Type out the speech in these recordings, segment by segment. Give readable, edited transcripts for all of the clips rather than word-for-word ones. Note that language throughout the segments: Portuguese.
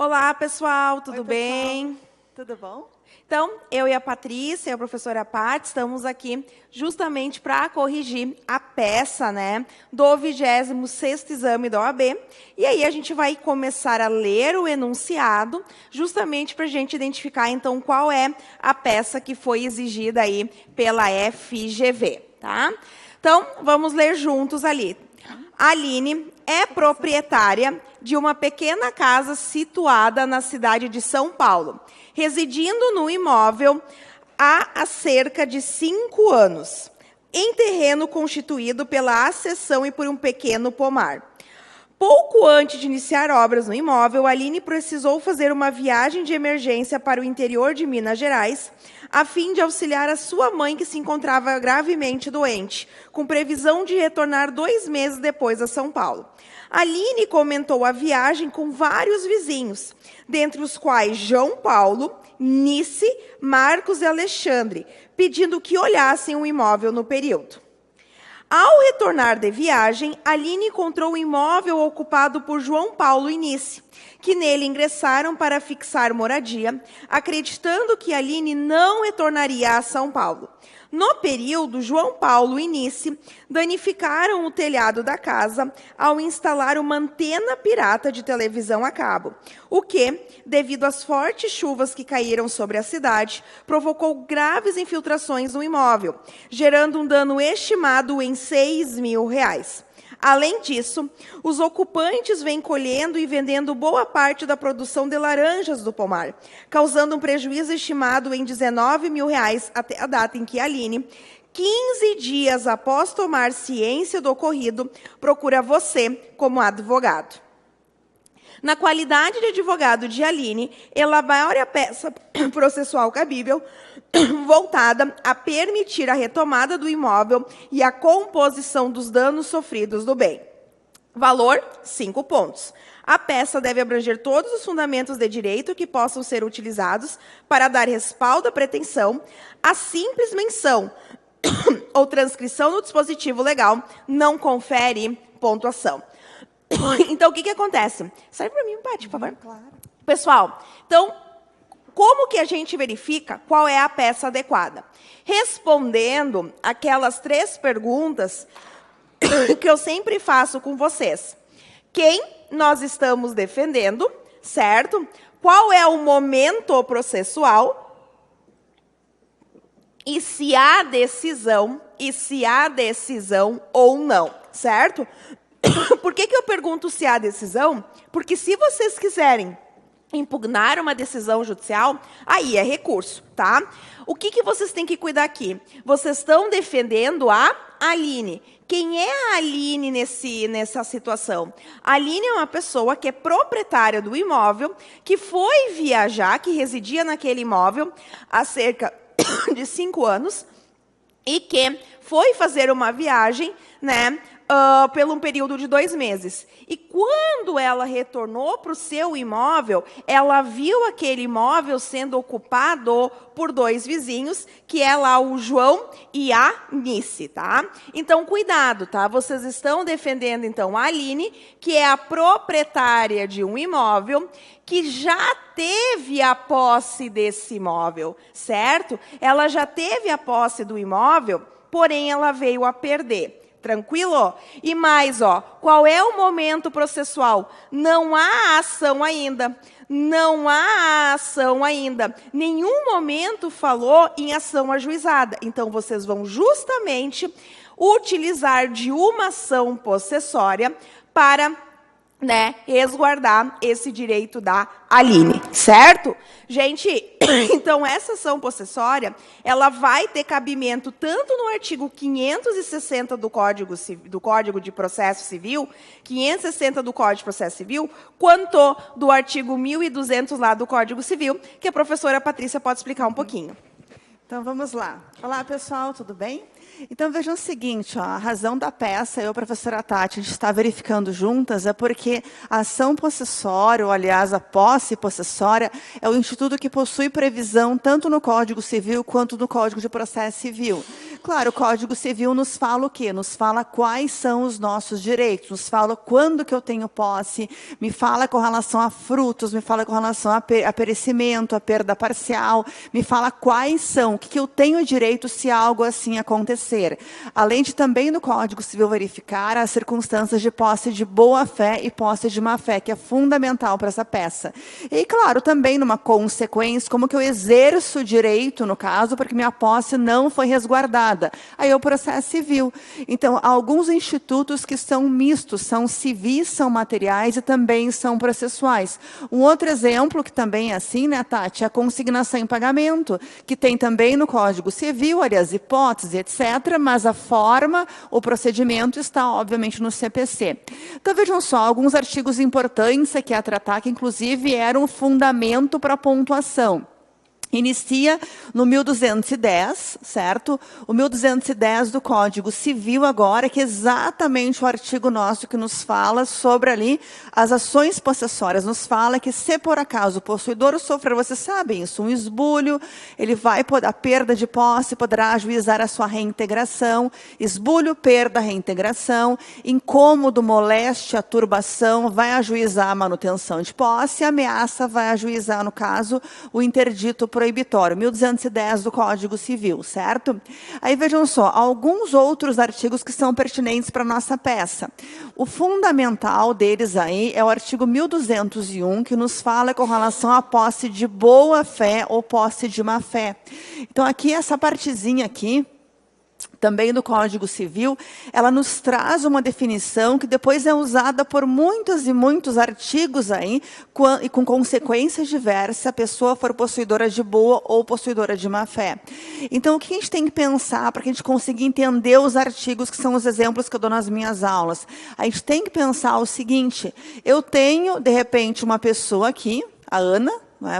Olá, pessoal, tudo Oi, bem? pessoal. Tudo bom? Então, eu e a Patrícia, e a professora Paty, estamos aqui justamente para corrigir a peça, né, do 26º exame da OAB. E aí a gente vai começar a ler o enunciado, justamente para a gente identificar, então, qual é a peça que foi exigida aí pela FGV, tá? Então, vamos ler juntos ali. A Aline é proprietária de uma pequena casa situada na cidade de São Paulo, residindo no imóvel há cerca de 5 anos, em terreno constituído pela acessão e por um pequeno pomar. Pouco antes de iniciar obras no imóvel, Aline precisou fazer uma viagem de emergência para o interior de Minas Gerais, a fim de auxiliar a sua mãe, que se encontrava gravemente doente, com previsão de retornar 2 meses depois a São Paulo. Aline comentou a viagem com vários vizinhos, dentre os quais João Paulo, Nice, Marcos e Alexandre, pedindo que olhassem o imóvel no período. Ao retornar de viagem, Aline encontrou o imóvel ocupado por João Paulo e Nice, que nele ingressaram para fixar moradia, acreditando que Aline não retornaria a São Paulo. No período, João Paulo e Nice danificaram o telhado da casa ao instalar uma antena pirata de televisão a cabo, o que, devido às fortes chuvas que caíram sobre a cidade, provocou graves infiltrações no imóvel, gerando um dano estimado em R$6.000. Além disso, os ocupantes vêm colhendo e vendendo boa parte da produção de laranjas do pomar, causando um prejuízo estimado em R$19.000 até a data em que Aline, 15 dias após tomar ciência do ocorrido, procura você como advogado. Na qualidade de advogado de Aline, elabore a peça processual cabível voltada a permitir a retomada do imóvel e a composição dos danos sofridos do bem. Valor, 5 pontos. A peça deve abranger todos os fundamentos de direito que possam ser utilizados para dar respaldo à pretensão. A simples menção ou transcrição no dispositivo legal não confere pontuação. Então, o que acontece? Serve para mim, Paty, por favor. Claro. Pessoal, então, como que a gente verifica qual é a peça adequada? Respondendo aquelas 3 perguntas que eu sempre faço com vocês. Quem nós estamos defendendo, certo? Qual é o momento processual? E se há decisão ou não, certo? Por que eu pergunto se há decisão? Porque se vocês quiserem impugnar uma decisão judicial, aí é recurso, tá? O que vocês têm que cuidar aqui? Vocês estão defendendo a Aline. Quem é a Aline nessa situação? A Aline é uma pessoa que é proprietária do imóvel, que foi viajar, que residia naquele imóvel há cerca de 5 anos, e que foi fazer uma viagem, né, pelo um período de 2 meses. E quando ela retornou para o seu imóvel, ela viu aquele imóvel sendo ocupado por 2 vizinhos, que é lá o João e a Nice, tá? Então, cuidado, tá? Vocês estão defendendo, então, a Aline, que é a proprietária de um imóvel, que já teve a posse desse imóvel, certo? Ela já teve a posse do imóvel, porém ela veio a perder. Tranquilo? E mais, qual é o momento processual? Não há ação ainda. Não há ação ainda. Nenhum momento falou em ação ajuizada. Então, vocês vão justamente utilizar de uma ação possessória para, né, resguardar esse direito da Aline, certo? Gente, então essa ação possessória, ela vai ter cabimento tanto no artigo 560 do Código de Processo Civil, 560 do Código de Processo Civil, quanto do artigo 1200 lá do Código Civil, que a professora Patrícia pode explicar um pouquinho. Então, vamos lá. Olá, pessoal, tudo bem? Então, vejam o seguinte, ó, a razão da peça, eu e a professora Tati, a gente está verificando juntas, é porque a ação possessória, ou aliás, a posse possessória, é o instituto que possui previsão tanto no Código Civil quanto no Código de Processo Civil. Claro, o Código Civil nos fala o quê? Nos fala quais são os nossos direitos, nos fala quando que eu tenho posse, me fala com relação a frutos, me fala com relação a perecimento, a perda parcial, me fala quais são, o que eu tenho direito se algo assim acontecer. Além de também no Código Civil verificar as circunstâncias de posse de boa-fé e posse de má-fé, que é fundamental para essa peça. E, claro, também numa consequência, como que eu exerço o direito, no caso, porque minha posse não foi resguardada. Aí é o processo civil. Então, há alguns institutos que são mistos, são civis, são materiais e também são processuais. Um outro exemplo, que também é assim, né, Tati, é a consignação em pagamento, que tem também no Código Civil, aliás, hipótese, etc., mas a forma, o procedimento está, obviamente, no CPC. Então, vejam só, alguns artigos importantes aqui a tratar, que, inclusive, eram fundamento para a pontuação. Inicia no 1210, certo? O 1210 do Código Civil agora, que é exatamente o artigo nosso que nos fala sobre ali as ações possessórias. Nos fala que se por acaso o possuidor sofrer, vocês sabem isso, um esbulho, ele vai, a perda de posse, poderá ajuizar a sua reintegração, esbulho, perda, reintegração, incômodo, moléstia, turbação, vai ajuizar a manutenção de posse, ameaça vai ajuizar, no caso, o interdito proibitório, 1210 do Código Civil, certo? Aí vejam só, alguns outros artigos que são pertinentes para a nossa peça. O fundamental deles aí é o artigo 1201, que nos fala com relação à posse de boa-fé ou posse de má-fé. Então, aqui, essa partezinha aqui, também do Código Civil, ela nos traz uma definição que depois é usada por muitos e muitos artigos aí, e com consequências diversas, se a pessoa for possuidora de boa ou possuidora de má fé. Então, o que a gente tem que pensar para que a gente consiga entender os artigos, que são os exemplos que eu dou nas minhas aulas? A gente tem que pensar o seguinte, eu tenho, de repente, uma pessoa aqui, a Ana,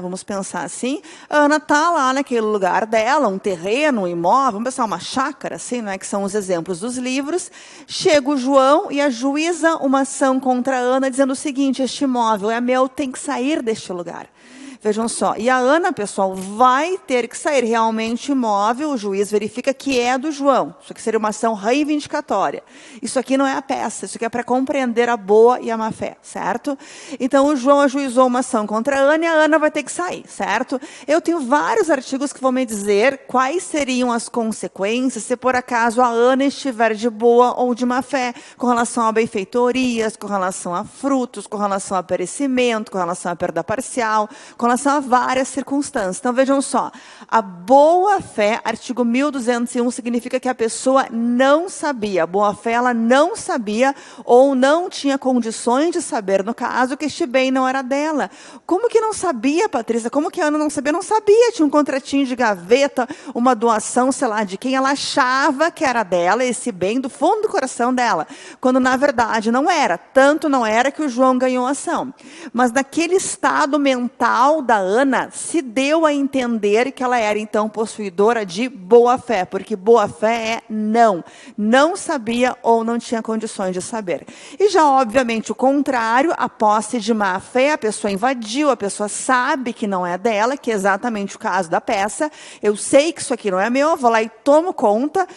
vamos pensar assim, a Ana está lá naquele lugar dela, um terreno, um imóvel, vamos pensar uma chácara, assim, que são os exemplos dos livros. Chega o João e ajuiza uma ação contra a Ana, dizendo o seguinte, este imóvel é meu, tem que sair deste lugar. Vejam só, e a Ana, pessoal, vai ter que sair realmente imóvel, o juiz verifica que é do João. Isso aqui seria uma ação reivindicatória. Isso aqui não é a peça, isso aqui é para compreender a boa e a má fé, certo? Então, o João ajuizou uma ação contra a Ana e a Ana vai ter que sair, certo? Eu tenho vários artigos que vão me dizer quais seriam as consequências se, por acaso, a Ana estiver de boa ou de má fé, com relação a benfeitorias, com relação a frutos, com relação a perecimento, com relação à perda parcial, com relação a várias circunstâncias. Então, vejam só, a boa-fé, artigo 1201, significa que a pessoa não sabia, a boa-fé, ela não sabia ou não tinha condições de saber, no caso, que este bem não era dela. Como que não sabia, Patrícia? Como que a Ana não sabia? Não sabia, tinha um contratinho de gaveta, uma doação, sei lá, de quem ela achava que era dela, esse bem do fundo do coração dela, quando, na verdade, não era. Tanto não era que o João ganhou a ação. Mas naquele estado mental da Ana, se deu a entender que ela era, então, possuidora de boa-fé, porque boa-fé é não sabia ou não tinha condições de saber. E já, obviamente, o contrário, a posse de má-fé, a pessoa invadiu, a pessoa sabe que não é dela, que é exatamente o caso da peça, eu sei que isso aqui não é meu, eu vou lá e tomo conta,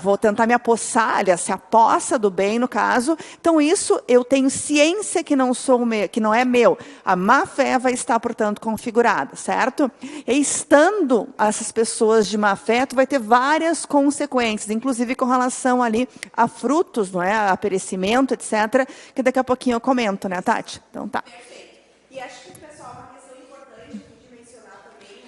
vou tentar me apossar, aliás, se apossa do bem, no caso, então isso eu tenho ciência que não é meu, a má-fé vai estar, portanto, configurada, certo? E estando essas pessoas de má fé, tu vai ter várias consequências, inclusive com relação ali a frutos, não é? A perecimento, etc., que daqui a pouquinho eu comento, né, Tati? Então, tá. Perfeito. E acho que, pessoal, uma questão importante de mencionar também.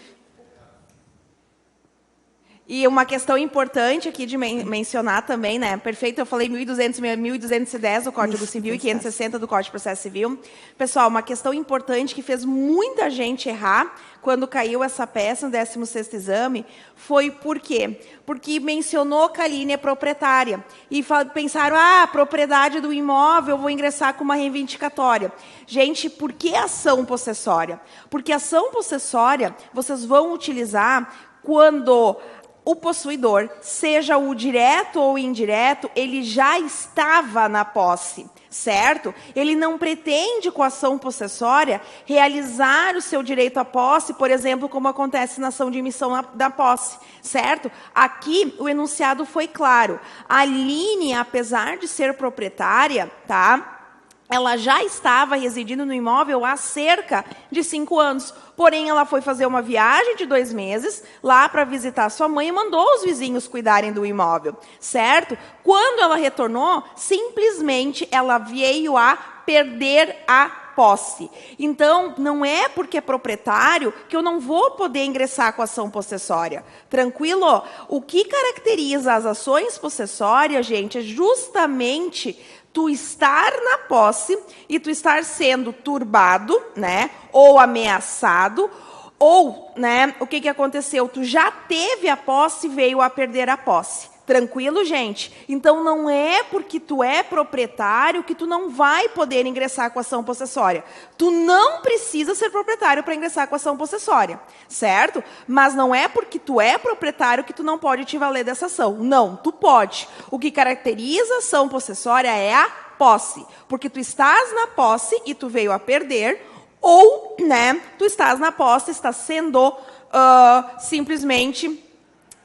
E uma questão importante aqui de mencionar também, né? Perfeito, eu falei 1210 do Código Civil e 560 do Código de Processo Civil. Pessoal, uma questão importante que fez muita gente errar quando caiu essa peça no 16º exame foi por quê? Porque mencionou que a linha é proprietária. E pensaram, propriedade do imóvel, eu vou ingressar com uma reivindicatória. Gente, por que ação possessória? Porque ação possessória vocês vão utilizar quando o possuidor, seja o direto ou indireto, ele já estava na posse, certo? Ele não pretende, com a ação possessória, realizar o seu direito à posse, por exemplo, como acontece na ação de emissão da posse, certo? Aqui, o enunciado foi claro. A Aline, apesar de ser proprietária, tá? Ela já estava residindo no imóvel há cerca de 5 anos. Porém, ela foi fazer uma viagem de 2 meses lá para visitar sua mãe e mandou os vizinhos cuidarem do imóvel, certo? Quando ela retornou, simplesmente ela veio a perder a posse. Então, não é porque é proprietário que eu não vou poder ingressar com a ação possessória. Tranquilo? O que caracteriza as ações possessórias, gente, é justamente tu estar na posse e tu estar sendo turbado, né, ou ameaçado, ou, né, o que aconteceu? Tu já teve a posse e veio a perder a posse. Tranquilo, gente? Então, não é porque tu é proprietário que tu não vai poder ingressar com a ação possessória. Tu não precisa ser proprietário para ingressar com a ação possessória, certo? Mas não é porque tu é proprietário que tu não pode te valer dessa ação. Não, tu pode. O que caracteriza a ação possessória é a posse. Porque tu estás na posse e tu veio a perder, ou, né, tu estás na posse, estás sendo simplesmente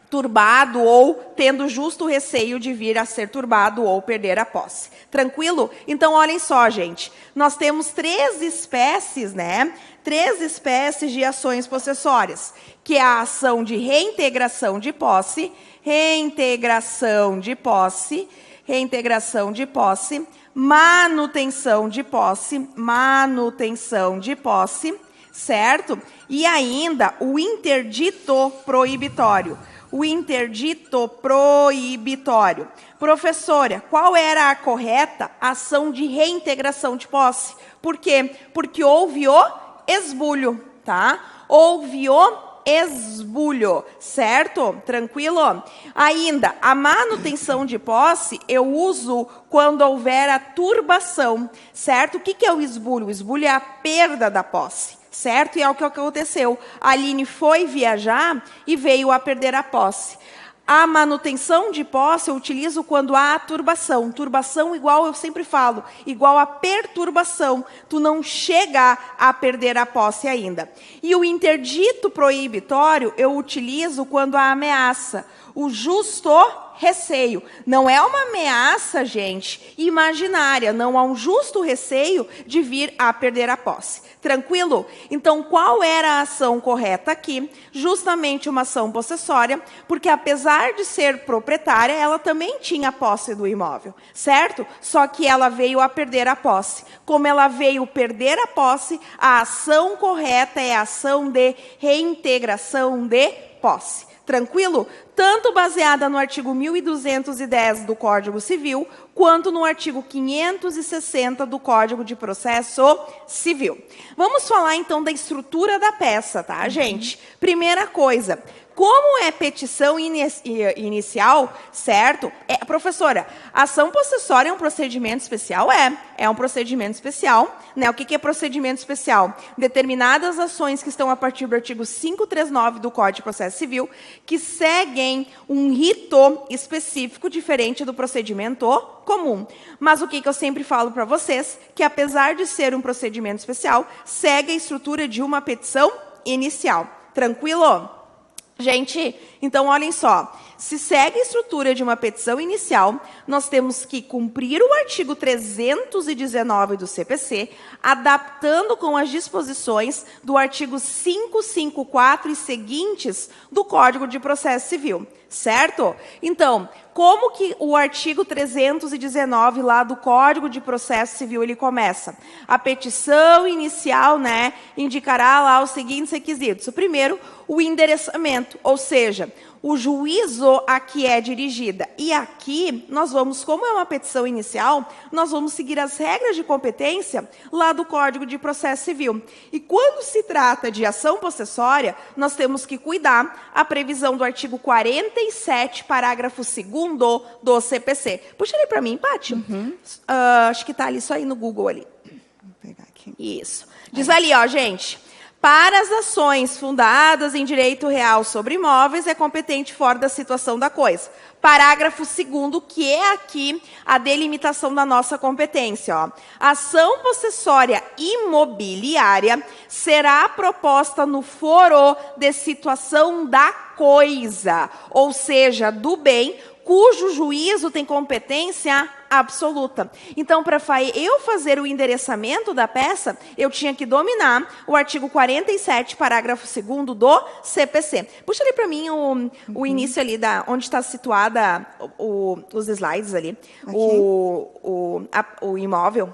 turbado ou tendo justo receio de vir a ser turbado ou perder a posse. Tranquilo? Então, olhem só, gente. Nós temos 3 espécies, né? 3 espécies de ações possessórias, que é a ação de reintegração de posse, reintegração de posse, reintegração de posse, manutenção de posse, manutenção de posse, certo? E ainda o interdito proibitório. O interdito proibitório. Professora, qual era a correta ação de reintegração de posse? Por quê? Porque houve o esbulho, tá? Houve o esbulho, certo? Tranquilo? Ainda, a manutenção de posse eu uso quando houver a turbação, certo? O que é o esbulho? O esbulho é a perda da posse. Certo? E é o que aconteceu. A Aline foi viajar e veio a perder a posse. A manutenção de posse eu utilizo quando há turbação. Turbação igual, eu sempre falo, igual a perturbação. Tu não chega a perder a posse ainda. E o interdito proibitório eu utilizo quando há ameaça. O justo receio. Não é uma ameaça, gente, imaginária. Não há um justo receio de vir a perder a posse. Tranquilo? Então, qual era a ação correta aqui? Justamente uma ação possessória, porque apesar de ser proprietária, ela também tinha posse do imóvel, certo? Só que ela veio a perder a posse. Como ela veio perder a posse, a ação correta é a ação de reintegração de posse. Tranquilo? Tanto baseada no artigo 1210 do Código Civil, quanto no artigo 560 do Código de Processo Civil. Vamos falar, então, da estrutura da peça, tá, gente? Primeira coisa, como é petição inicial, certo? Professora, ação possessória é um procedimento especial? É um procedimento especial. Né? O que é procedimento especial? Determinadas ações que estão a partir do artigo 539 do Código de Processo Civil, que seguem um rito específico diferente do procedimento comum. Mas o que eu sempre falo para vocês? Que apesar de ser um procedimento especial, segue a estrutura de uma petição inicial. Tranquilo? Gente, então olhem só, se segue a estrutura de uma petição inicial, nós temos que cumprir o artigo 319 do CPC, adaptando com as disposições do artigo 554 e seguintes do Código de Processo Civil, certo? Então, como que o artigo 319 lá do Código de Processo Civil ele começa? A petição inicial, né, indicará lá os seguintes requisitos. O primeiro, o endereçamento, ou seja, o juízo a que é dirigida. E aqui, nós vamos, como é uma petição inicial, nós vamos seguir as regras de competência lá do Código de Processo Civil. E quando se trata de ação possessória, nós temos que cuidar a previsão do artigo 47, parágrafo 2º do CPC. Puxa ali para mim, Paty. Acho que está ali, só aí no Google ali. Vou pegar aqui. Isso. Diz ali, ó, gente. Para as ações fundadas em direito real sobre imóveis, é competente fora da situação da coisa. Parágrafo 2º, que é aqui a delimitação da nossa competência. Ó. Ação possessória imobiliária será proposta no foro de situação da coisa, ou seja, do bem, cujo juízo tem competência absoluta. Então, para eu fazer o endereçamento da peça, eu tinha que dominar o artigo 47, parágrafo 2º do CPC. Puxa ali para mim o início ali, onde está situada os slides ali, o imóvel.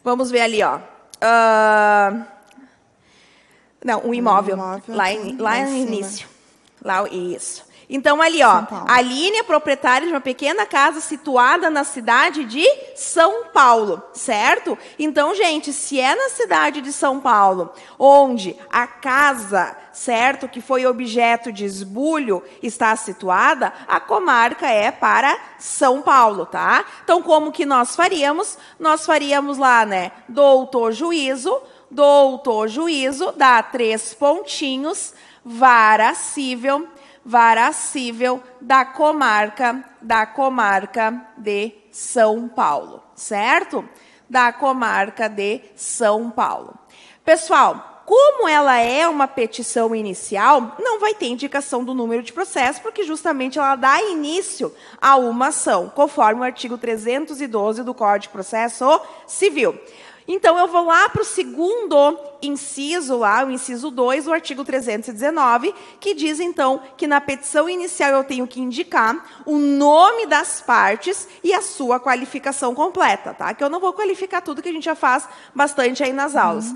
Vamos ver ali, ó. Não, o imóvel lá no início. Lá, isso. Então, ali, ó, a Aline é proprietária de uma pequena casa situada na cidade de São Paulo, certo? Então, gente, se é na cidade de São Paulo, onde a casa, certo, que foi objeto de esbulho, está situada, a comarca é para São Paulo, tá? Então, como que nós faríamos? Nós faríamos lá, né, doutor juízo, dá 3 pontinhos, vara cível da comarca de São Paulo, certo? Da comarca de São Paulo. Pessoal, como ela é uma petição inicial, não vai ter indicação do número de processo, porque justamente ela dá início a uma ação, conforme o artigo 312 do Código de Processo Civil. Então, eu vou lá para o 2º inciso, lá, o inciso 2 do artigo 319, que diz, então, que na petição inicial eu tenho que indicar o nome das partes e a sua qualificação completa, tá? Que eu não vou qualificar tudo, que a gente já faz bastante aí nas aulas.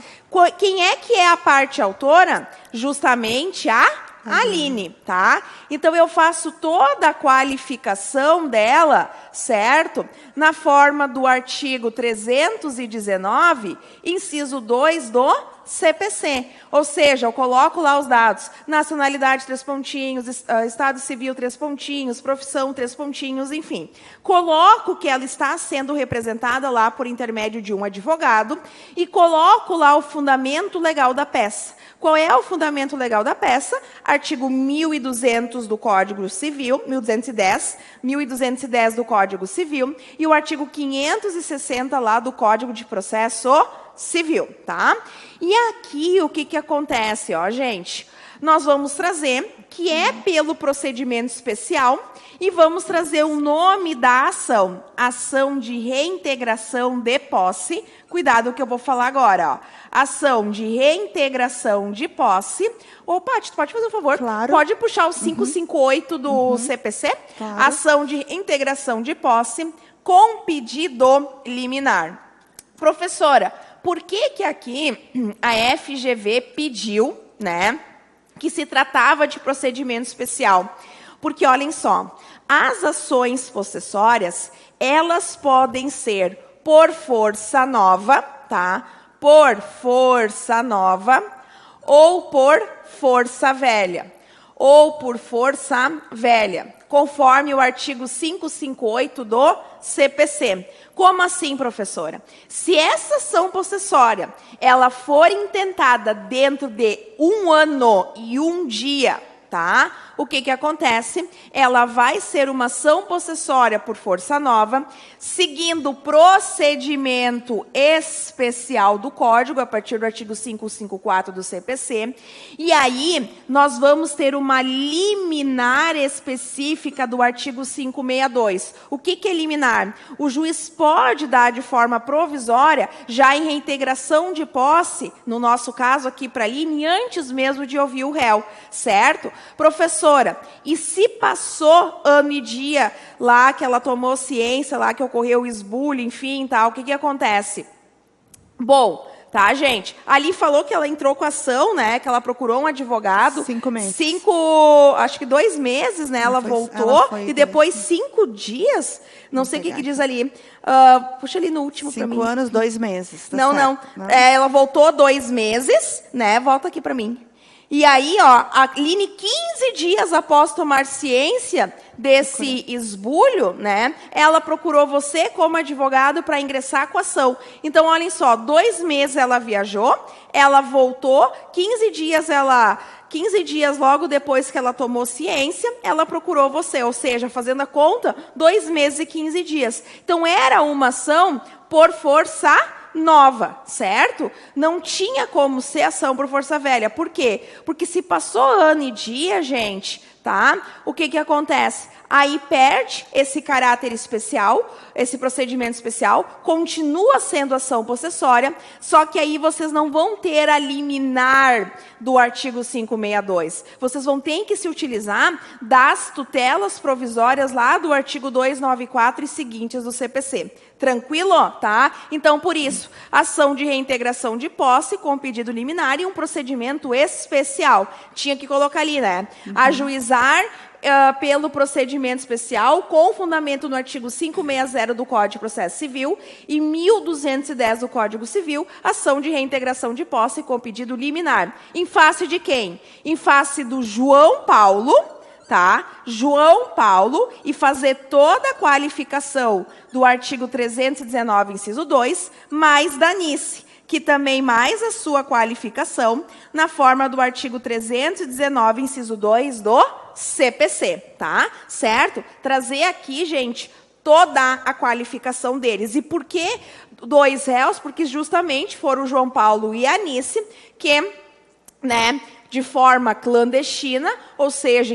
Quem é que é a parte autora? Justamente a Aline, tá? Então, eu faço toda a qualificação dela, certo? Na forma do artigo 319, inciso 2 do CPC. Ou seja, eu coloco lá os dados: nacionalidade, 3 pontinhos, estado civil, 3 pontinhos, profissão, 3 pontinhos, enfim. Coloco que ela está sendo representada lá por intermédio de um advogado e coloco lá o fundamento legal da peça. Qual é o fundamento legal da peça? Artigo 1200 do Código Civil, 1210 do Código Civil, e o artigo 560 lá do Código de Processo Civil, tá? E aqui, o que acontece, ó, gente? Nós vamos trazer, que é pelo procedimento especial, e vamos trazer o nome da ação. Ação de reintegração de posse. Cuidado que eu vou falar agora, ó. Ação de reintegração de posse. Ô, Paty, tu pode fazer um favor? Claro. Pode puxar o 558 do CPC? Claro. Ação de reintegração de posse com pedido liminar. Professora, por que aqui a FGV pediu, né, que se tratava de procedimento especial? Porque, olhem só, as ações possessórias, elas podem ser por força nova, tá? Por força nova, ou por força velha, ou por força velha, conforme o artigo 558 do CPC. Como assim, professora? Se essa ação possessória ela for intentada dentro de 1 ano e 1 dia, tá? O que acontece? Ela vai ser uma ação possessória por força nova, seguindo o procedimento especial do Código, a partir do artigo 554 do CPC. E aí, nós vamos ter uma liminar específica do artigo 562. O que é liminar? O juiz pode dar de forma provisória, já em reintegração de posse, no nosso caso aqui para a Aline, antes mesmo de ouvir o réu, certo? Professora, e se passou ano e dia lá que ela tomou ciência, lá que ocorreu o esbulho, enfim, tal, o que acontece? Bom, tá, gente? Ali falou que ela entrou com a ação, né? Que ela procurou um advogado. 5 meses. Acho que 2 meses, né? Ela voltou e depois 5 dias. Não sei o que diz ali. Puxa ali no último para mim. 5 anos, 2 meses. Tá não. certo, ela voltou 2 meses, né? Volta aqui para mim. E aí, ó, a Aline, 15 dias após tomar ciência desse esbulho, né, ela procurou você como advogado para ingressar com a ação. Então, olhem só, 2 meses ela viajou, ela voltou, 15 dias logo depois que ela tomou ciência, ela procurou você, ou seja, fazendo a conta, 2 meses e 15 dias. Então, era uma ação por força nova, certo? Não tinha como ser ação por força velha. Por quê? Porque se passou ano e dia, gente, tá? O que acontece? Aí perde esse caráter especial, esse procedimento especial, continua sendo ação possessória, só que aí vocês não vão ter a liminar do artigo 562. Vocês vão ter que se utilizar das tutelas provisórias lá do artigo 294 e seguintes do CPC. Tranquilo? Tá? Então, por isso, ação de reintegração de posse com pedido liminar e um procedimento especial. Tinha que colocar ali, né? Ajuizar pelo procedimento especial, com fundamento no artigo 560 do Código de Processo Civil e 1210 do Código Civil, ação de reintegração de posse com pedido liminar. Em face de quem? Em face do João Paulo, tá? João Paulo, e fazer toda a qualificação do artigo 319, inciso 2, mais da Anice, que também mais a sua qualificação na forma do artigo 319, inciso 2 do CPC, tá? Certo? Trazer aqui, gente, toda a qualificação deles. E por que 2 réus? Porque justamente foram o João Paulo e a Anice que, né, de forma clandestina, ou seja,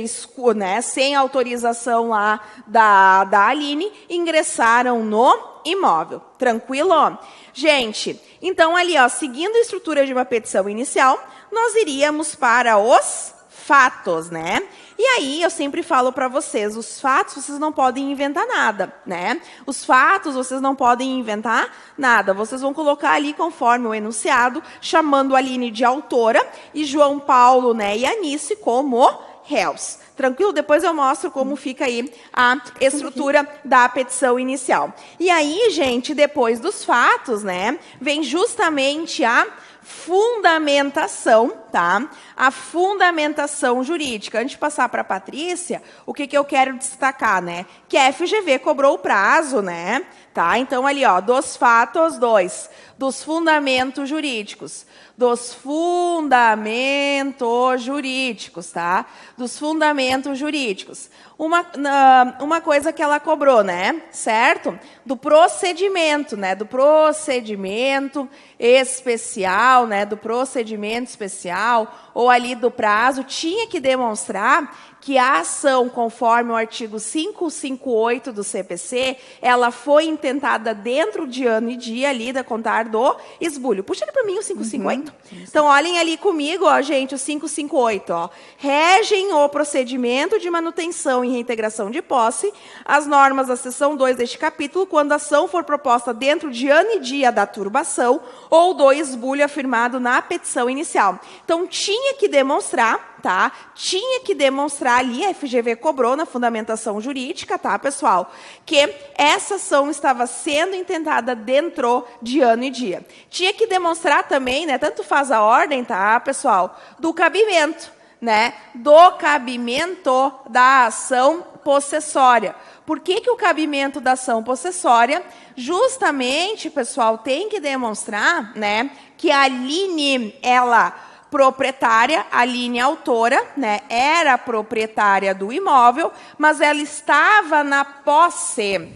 né, sem autorização lá da Aline, ingressaram no imóvel. Tranquilo? Gente, então ali, ó, seguindo a estrutura de uma petição inicial, nós iríamos para os fatos, né? E aí, eu sempre falo para vocês, os fatos, vocês não podem inventar nada, né? Os fatos, vocês não podem inventar nada. Vocês vão colocar ali, conforme o enunciado, chamando a Aline de autora e João Paulo, né, e Anice como réus. Tranquilo? Depois eu mostro como fica aí a estrutura da petição inicial. E aí, gente, depois dos fatos, né, vem justamente a fundamentação, tá? A fundamentação jurídica. Antes de passar para a Patrícia, o que eu quero destacar, né? Que a FGV cobrou o prazo, né? Tá? Então, ali, ó, dos fatos, 2. Dos fundamentos jurídicos. Dos fundamentos jurídicos, tá? Dos fundamentos jurídicos. Uma coisa que ela cobrou, né? Certo? Do procedimento, né? Do procedimento especial, né? Do procedimento especial, ou ali do prazo, tinha que demonstrar que a ação, conforme o artigo 558 do CPC, ela foi intentada dentro de ano e dia ali, da contar do esbulho. Puxa ali para mim o 558. Então, olhem ali comigo, ó, gente, o 558. Ó. Regem o procedimento de manutenção e reintegração de posse, as normas da seção 2 deste capítulo, quando a ação for proposta dentro de ano e dia da turbação ou do esbulho afirmado na petição inicial. Então, tinha que demonstrar, tá? Tinha que demonstrar ali, a FGV cobrou na fundamentação jurídica, tá, pessoal? Que essa ação estava sendo intentada dentro de ano e dia. Tinha que demonstrar também, né, tanto faz a ordem, tá, pessoal, do cabimento, né, do cabimento da ação possessória. Por que o cabimento da ação possessória? Justamente, pessoal, tem que demonstrar, né, que a Aline, ela proprietária, a Aline autora, né, era proprietária do imóvel, mas ela estava na posse.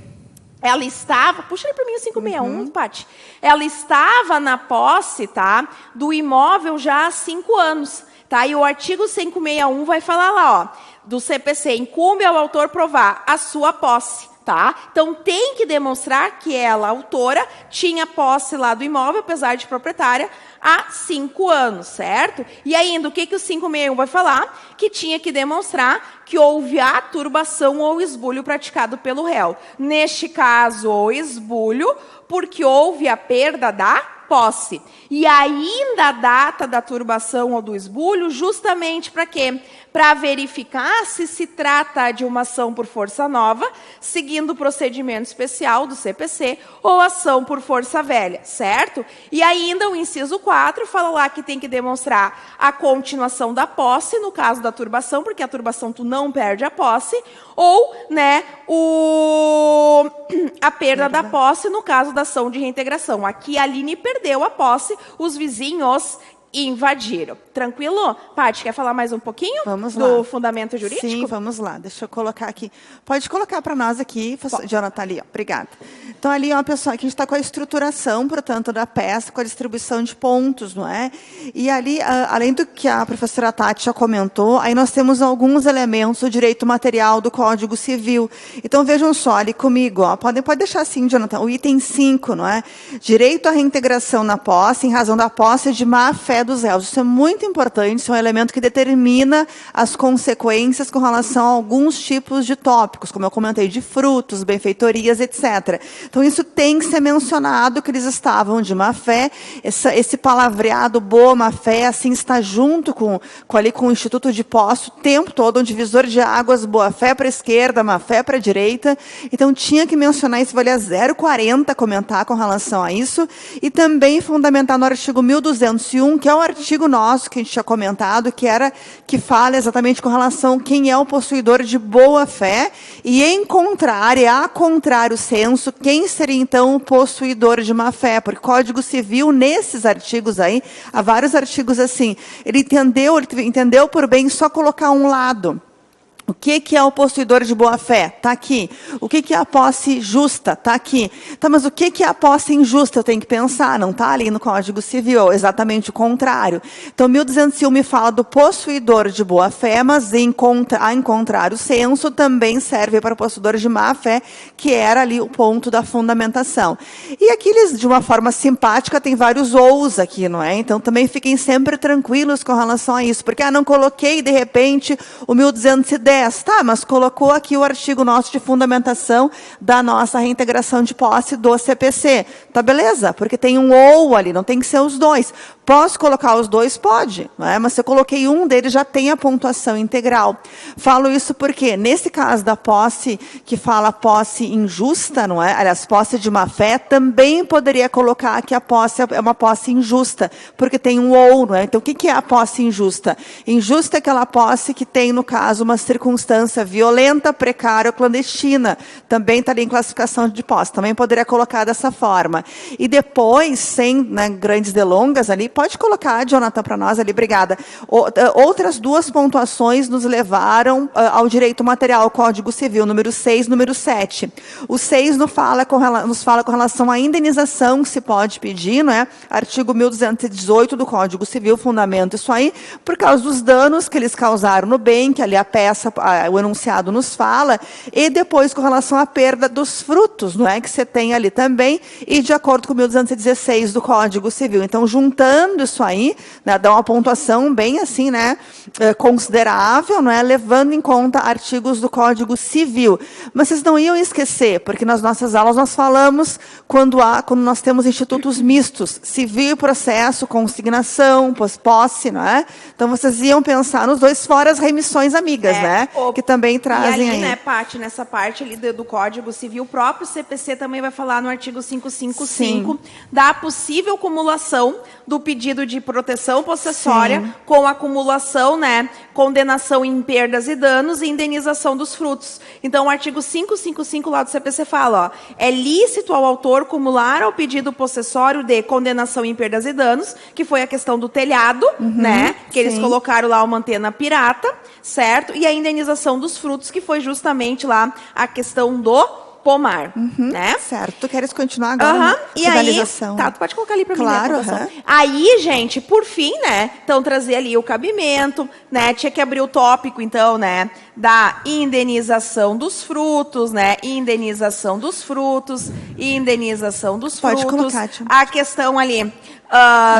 Ela estava, puxa para mim o 561, Paty. Ela estava na posse, tá, do imóvel já há 5 anos. Tá? E o artigo 561 vai falar lá, ó, do CPC, incumbe ao autor provar a sua posse. Tá? Então, tem que demonstrar que ela, autora, tinha posse lá do imóvel, apesar de proprietária, há 5 anos, certo? E ainda, o que o 561 vai falar? Que tinha que demonstrar que houve a turbação ou esbulho praticado pelo réu. Neste caso, o esbulho, porque houve a perda da posse. E ainda a data da turbação ou do esbulho, justamente para quê? para verificar se trata de uma ação por força nova, seguindo o procedimento especial do CPC, ou ação por força velha, certo? E ainda o inciso 4 fala lá que tem que demonstrar a continuação da posse, no caso da turbação, porque a turbação tu não perde a posse, ou, né, a perda da posse no caso da ação de reintegração. Aqui a Aline perdeu a posse, os vizinhos invadiram. Tranquilo? Paty, quer falar mais um pouquinho do fundamento jurídico? Sim, vamos lá. Deixa eu colocar aqui. Pode colocar para nós aqui, Jonathan, ali, ó. Obrigada. Então, ali, ó, pessoal, aqui a gente está com a estruturação, portanto, da peça, com a distribuição de pontos, não é? E ali, além do que a professora Tati já comentou, aí nós temos alguns elementos do direito material do Código Civil. Então, vejam só ali comigo, ó. Pode deixar assim, Jonathan, o item 5, não é? Direito à reintegração na posse, em razão da posse de má-fé dos réus. Isso é muito importante, isso é um elemento que determina as consequências com relação a alguns tipos de tópicos, como eu comentei, de frutos, benfeitorias, etc. Então, isso tem que ser mencionado, que eles estavam de má-fé. Esse palavreado boa má-fé, assim, está junto com o Instituto de Posse o tempo todo, um divisor de águas, boa-fé para a esquerda, má-fé para a direita. Então, tinha que mencionar isso, valia 0,40 comentar com relação a isso, e também fundamentar no artigo 1201, que é o artigo nosso, que a gente tinha comentado, que fala exatamente com relação a quem é o possuidor de boa-fé, e a contrário senso, quem seria, então, o possuidor de má-fé? Porque o Código Civil, nesses artigos aí, há vários artigos assim, ele entendeu por bem só colocar um lado. O que é o possuidor de boa-fé? Está aqui. O que é a posse justa? Está aqui. Tá, mas o que é a posse injusta? Eu tenho que pensar, não está ali no Código Civil, exatamente o contrário. Então, 1201 me fala do possuidor de boa-fé, mas em contrário senso também serve para o possuidor de má-fé, que era ali o ponto da fundamentação. E aqui eles, de uma forma simpática, tem vários ous aqui, não é? Então, também fiquem sempre tranquilos com relação a isso, porque não coloquei, de repente, o 1210. Tá, mas colocou aqui o artigo nosso de fundamentação da nossa reintegração de posse do CPC. Tá, beleza, porque tem um ou ali, não tem que ser os dois. Posso colocar os dois? Pode, não é? Mas se eu coloquei um deles, já tem a pontuação integral. Falo isso porque, nesse caso da posse, que fala posse injusta, não é? Aliás, posse de má-fé, também poderia colocar que a posse é uma posse injusta, porque tem um ou, não é? Então, o que é a posse injusta? Injusta é aquela posse que tem, no caso, uma circunstância violenta, precária ou clandestina. Também está ali em classificação de posse. Também poderia colocar dessa forma. E depois, sem, né, grandes delongas ali, pode colocar, Jonathan, para nós ali, obrigada. Outras duas pontuações nos levaram ao direito material, ao Código Civil, número 6 e número 7. O 6 nos fala com relação à indenização que se pode pedir, não é? Artigo 1218 do Código Civil, fundamento isso aí, por causa dos danos que eles causaram no bem, que ali a peça, o enunciado nos fala, e depois com relação à perda dos frutos, não é? Que você tem ali também, e de acordo com 1216 do Código Civil. Então, juntando isso aí, né, dá uma pontuação bem assim, né, considerável, não é, levando em conta artigos do Código Civil. Mas vocês não iam esquecer, porque nas nossas aulas nós falamos quando nós temos institutos mistos, civil e processo, consignação, posse, não é? Então vocês iam pensar nos dois, fora as remissões amigas, né, que também trazem e ali, aí. Né, Paty, nessa parte ali do Código Civil, o próprio CPC também vai falar no artigo 555 da possível cumulação do pedido de proteção possessória com acumulação, né, condenação em perdas e danos e indenização dos frutos. Então, o artigo 555 lá do CPC fala, ó, é lícito ao autor cumular ao pedido possessório de condenação em perdas e danos, que foi a questão do telhado, né, que eles colocaram lá uma antena pirata, certo? E a indenização dos frutos, que foi justamente lá a questão do pomar, né? Certo. Tu queres continuar agora? E aí, tá, tu pode colocar ali para mim, claro, né, aí, gente, por fim, né, então trazer ali o cabimento, né, tinha que abrir o tópico, então, né, da indenização dos frutos, né? Indenização dos frutos, indenização dos frutos. Pode colocar, tia. A questão ali,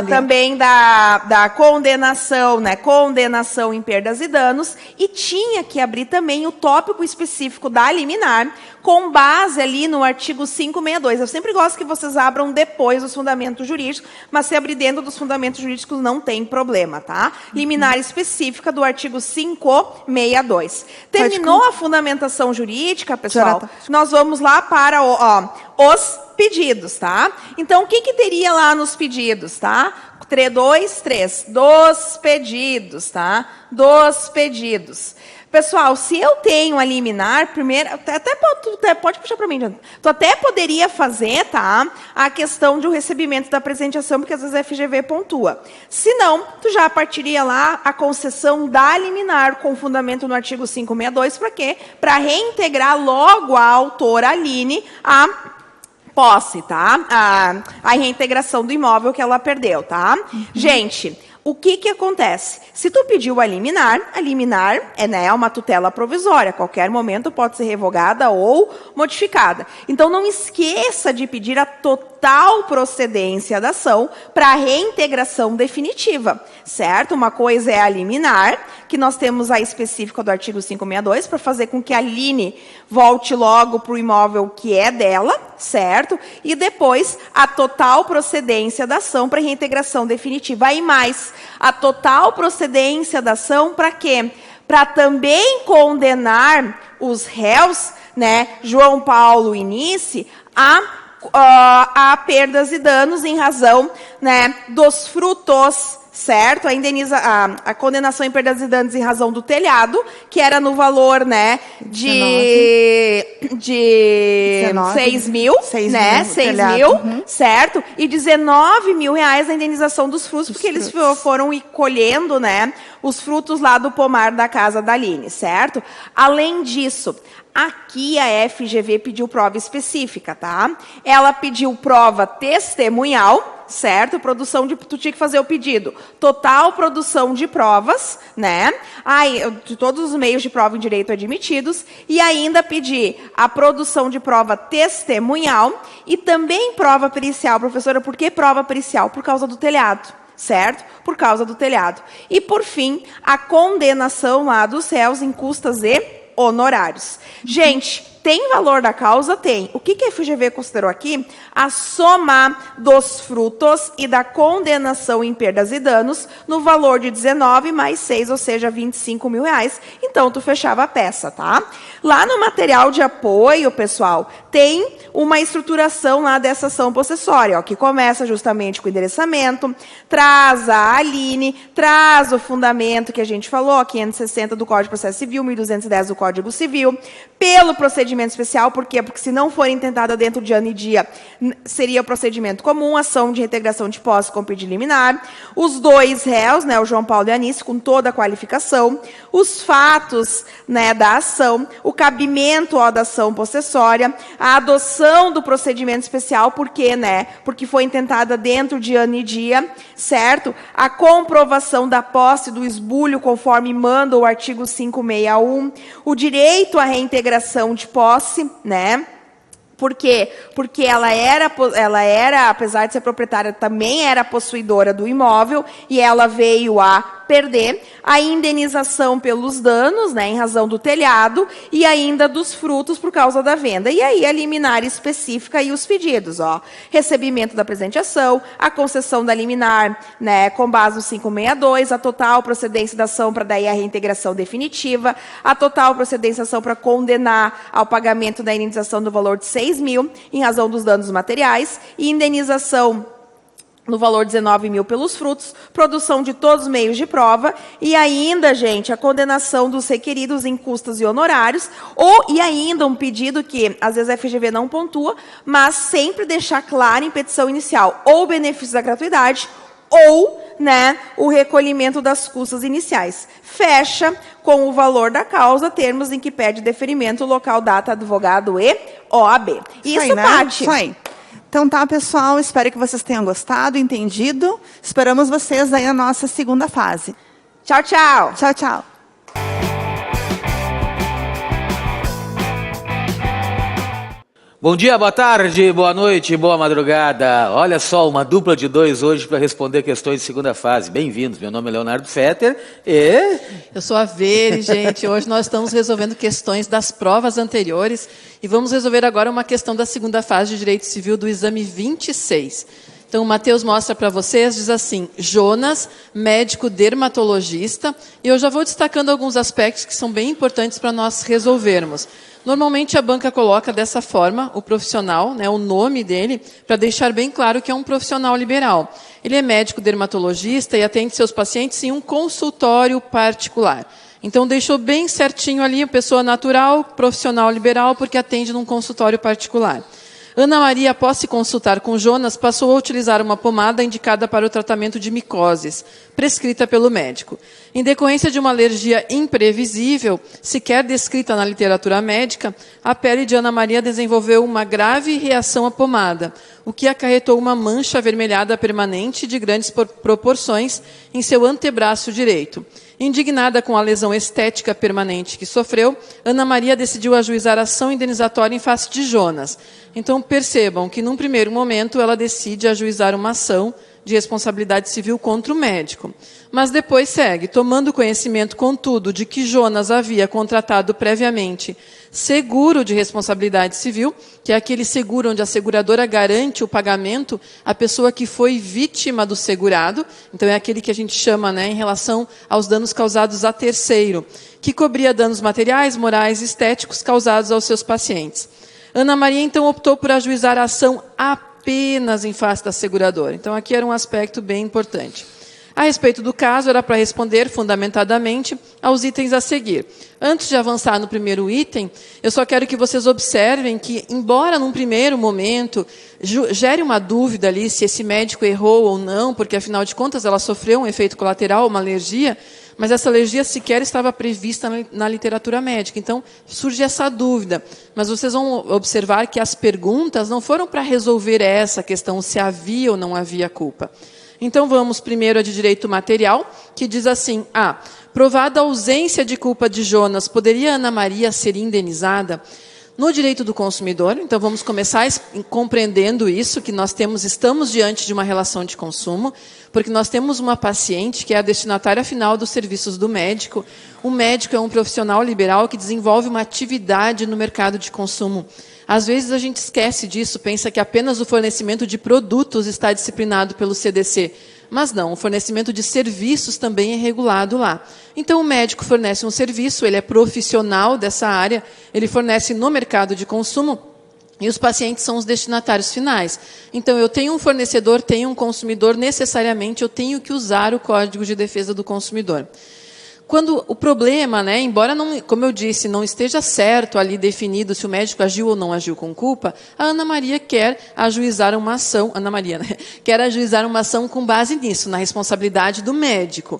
também da condenação, né? Condenação em perdas e danos. E tinha que abrir também o tópico específico da liminar, com base ali no artigo 562. Eu sempre gosto que vocês abram depois os fundamentos jurídicos, mas se abrir dentro dos fundamentos jurídicos não tem problema, tá? Liminar específica do artigo 562. Terminou a fundamentação jurídica, pessoal? Nós vamos lá para os pedidos, tá? Então, o que teria lá nos pedidos, tá? 2, 3. Dos pedidos, tá? Dos pedidos. Pessoal, se eu tenho a liminar, primeiro, pode puxar para mim, Jana. Tu até poderia fazer, tá? A questão do recebimento da presenteação, porque às vezes a FGV pontua. Se não, tu já partiria lá a concessão da liminar com fundamento no artigo 562, para quê? Para reintegrar logo a autora Aline a posse, tá? A reintegração do imóvel que ela perdeu, tá? Gente, o que acontece? Se tu pediu a liminar é, né, uma tutela provisória. A qualquer momento pode ser revogada ou modificada. Então, não esqueça de pedir a total procedência da ação para a reintegração definitiva, certo? Uma coisa é a liminar, que nós temos a específica do artigo 562, para fazer com que a Aline volte logo para o imóvel que é dela, certo? E depois, a total procedência da ação para reintegração definitiva. Aí mais, a total procedência da ação para quê? Para também condenar os réus, né, João Paulo e Nice, a perdas e danos em razão, né, dos frutos, certo? A condenação em perdas e danos em razão do telhado, que era no valor, né, de 6 mil, né, 6 mil, certo? E 19 mil reais a indenização dos frutos, porque eles foram colhendo, né, os frutos lá do pomar da casa da Aline, certo? Além disso, aqui a FGV pediu prova específica, tá? Ela pediu prova testemunhal, certo? Tu tinha que fazer o pedido. Total produção de provas, né? Aí, de todos os meios de prova em direito admitidos. E ainda pedir a produção de prova testemunhal e também prova pericial. Professora, por que prova pericial? Por causa do telhado, certo? Por causa do telhado. E, por fim, a condenação lá dos réus em custas e honorários. Gente, tem valor da causa? Tem. O que a FGV considerou aqui? A soma dos frutos e da condenação em perdas e danos no valor de 19 mais 6, ou seja, 25 mil reais. Então, tu fechava a peça, tá? Lá no material de apoio, pessoal, tem uma estruturação lá dessa ação possessória, ó, que começa justamente com o endereçamento, traz a Aline, traz o fundamento que a gente falou, 560 do Código de Processo Civil, 1210 do Código Civil, pelo procedimento especial, por quê? Porque se não for intentada dentro de ano e dia, seria o procedimento comum, ação de reintegração de posse com pedido liminar, os dois réus, né, o João Paulo e a Anice, com toda a qualificação, os fatos, né, da ação, o cabimento da ação possessória, a adoção do procedimento especial, por quê, né? Porque foi intentada dentro de ano e dia, certo? A comprovação da posse do esbulho, conforme manda o artigo 561, o direito à reintegração de posse, né? Por quê? Porque ela era, apesar de ser proprietária, também era possuidora do imóvel e ela veio a perder a indenização pelos danos, né, em razão do telhado e ainda dos frutos por causa da venda. E aí a liminar específica e os pedidos, ó, recebimento da presenteação, a concessão da liminar, né, com base no 562, a total procedência da ação para daí a reintegração definitiva, a total procedência da ação para condenar ao pagamento da indenização do valor de 6 mil em razão dos danos materiais e indenização no valor de 19 mil pelos frutos, produção de todos os meios de prova e ainda, gente, a condenação dos requeridos em custas e honorários e ainda um pedido que, às vezes, a FGV não pontua, mas sempre deixar claro em petição inicial ou benefício da gratuidade ou, né, o recolhimento das custas iniciais. Fecha com o valor da causa, termos em que pede deferimento, local, data, advogado e OAB. Isso aí, né? Paty. Isso aí. Então tá, pessoal, espero que vocês tenham gostado, entendido. Esperamos vocês aí na nossa segunda fase. Tchau, tchau. Tchau, tchau. Bom dia, boa tarde, boa noite, boa madrugada. Olha só, uma dupla de dois hoje para responder questões de segunda fase. Bem-vindos, meu nome é Leonardo Fetter e... Eu sou a Vere, gente. Hoje nós estamos resolvendo questões das provas anteriores e vamos resolver agora uma questão da segunda fase de Direito Civil do exame 26. Então, o Matheus mostra para vocês, diz assim, Jonas, médico dermatologista, e eu já vou destacando alguns aspectos que são bem importantes para nós resolvermos. Normalmente, a banca coloca dessa forma, o profissional, né, o nome dele, para deixar bem claro que é um profissional liberal. Ele é médico dermatologista e atende seus pacientes em um consultório particular. Então, deixou bem certinho ali, pessoa natural, profissional liberal, porque atende num consultório particular. Ana Maria, após se consultar com Jonas, passou a utilizar uma pomada indicada para o tratamento de micoses, prescrita pelo médico. Em decorrência de uma alergia imprevisível, sequer descrita na literatura médica, a pele de Ana Maria desenvolveu uma grave reação à pomada, o que acarretou uma mancha avermelhada permanente de grandes proporções em seu antebraço direito. Indignada com a lesão estética permanente que sofreu, Ana Maria decidiu ajuizar ação indenizatória em face de Jonas. Então, percebam que, num primeiro momento, ela decide ajuizar uma ação de responsabilidade civil contra o médico. Mas depois segue, tomando conhecimento, contudo, de que Jonas havia contratado previamente seguro de responsabilidade civil, que é aquele seguro onde a seguradora garante o pagamento à pessoa que foi vítima do segurado, então é aquele que a gente chama, né, em relação aos danos causados a terceiro, que cobria danos materiais, morais e estéticos causados aos seus pacientes. Ana Maria, então, optou por ajuizar a ação apenas em face da seguradora. Então, aqui era um aspecto bem importante. A respeito do caso, era para responder fundamentadamente aos itens a seguir. Antes de avançar no primeiro item, eu só quero que vocês observem que, embora num primeiro momento gere uma dúvida ali se esse médico errou ou não, porque afinal de contas ela sofreu um efeito colateral, uma alergia, mas essa alergia sequer estava prevista na literatura médica. Então, surge essa dúvida. Mas vocês vão observar que as perguntas não foram para resolver essa questão, se havia ou não havia culpa. Então, vamos primeiro a de direito material, que diz assim, provada a ausência de culpa de Jonas, poderia Ana Maria ser indenizada? No direito do consumidor, então vamos começar compreendendo isso, que nós estamos diante de uma relação de consumo, porque nós temos uma paciente que é a destinatária final dos serviços do médico. O médico é um profissional liberal que desenvolve uma atividade no mercado de consumo. Às vezes a gente esquece disso, pensa que apenas o fornecimento de produtos está disciplinado pelo CDC. Mas não, o fornecimento de serviços também é regulado lá. Então, o médico fornece um serviço, ele é profissional dessa área, ele fornece no mercado de consumo, e os pacientes são os destinatários finais. Então, eu tenho um fornecedor, tenho um consumidor, necessariamente eu tenho que usar o Código de Defesa do Consumidor. Quando o problema, né, embora, não, como eu disse, não esteja certo ali definido se o médico agiu ou não agiu com culpa, a Ana Maria quer ajuizar uma ação, quer ajuizar uma ação com base nisso, na responsabilidade do médico,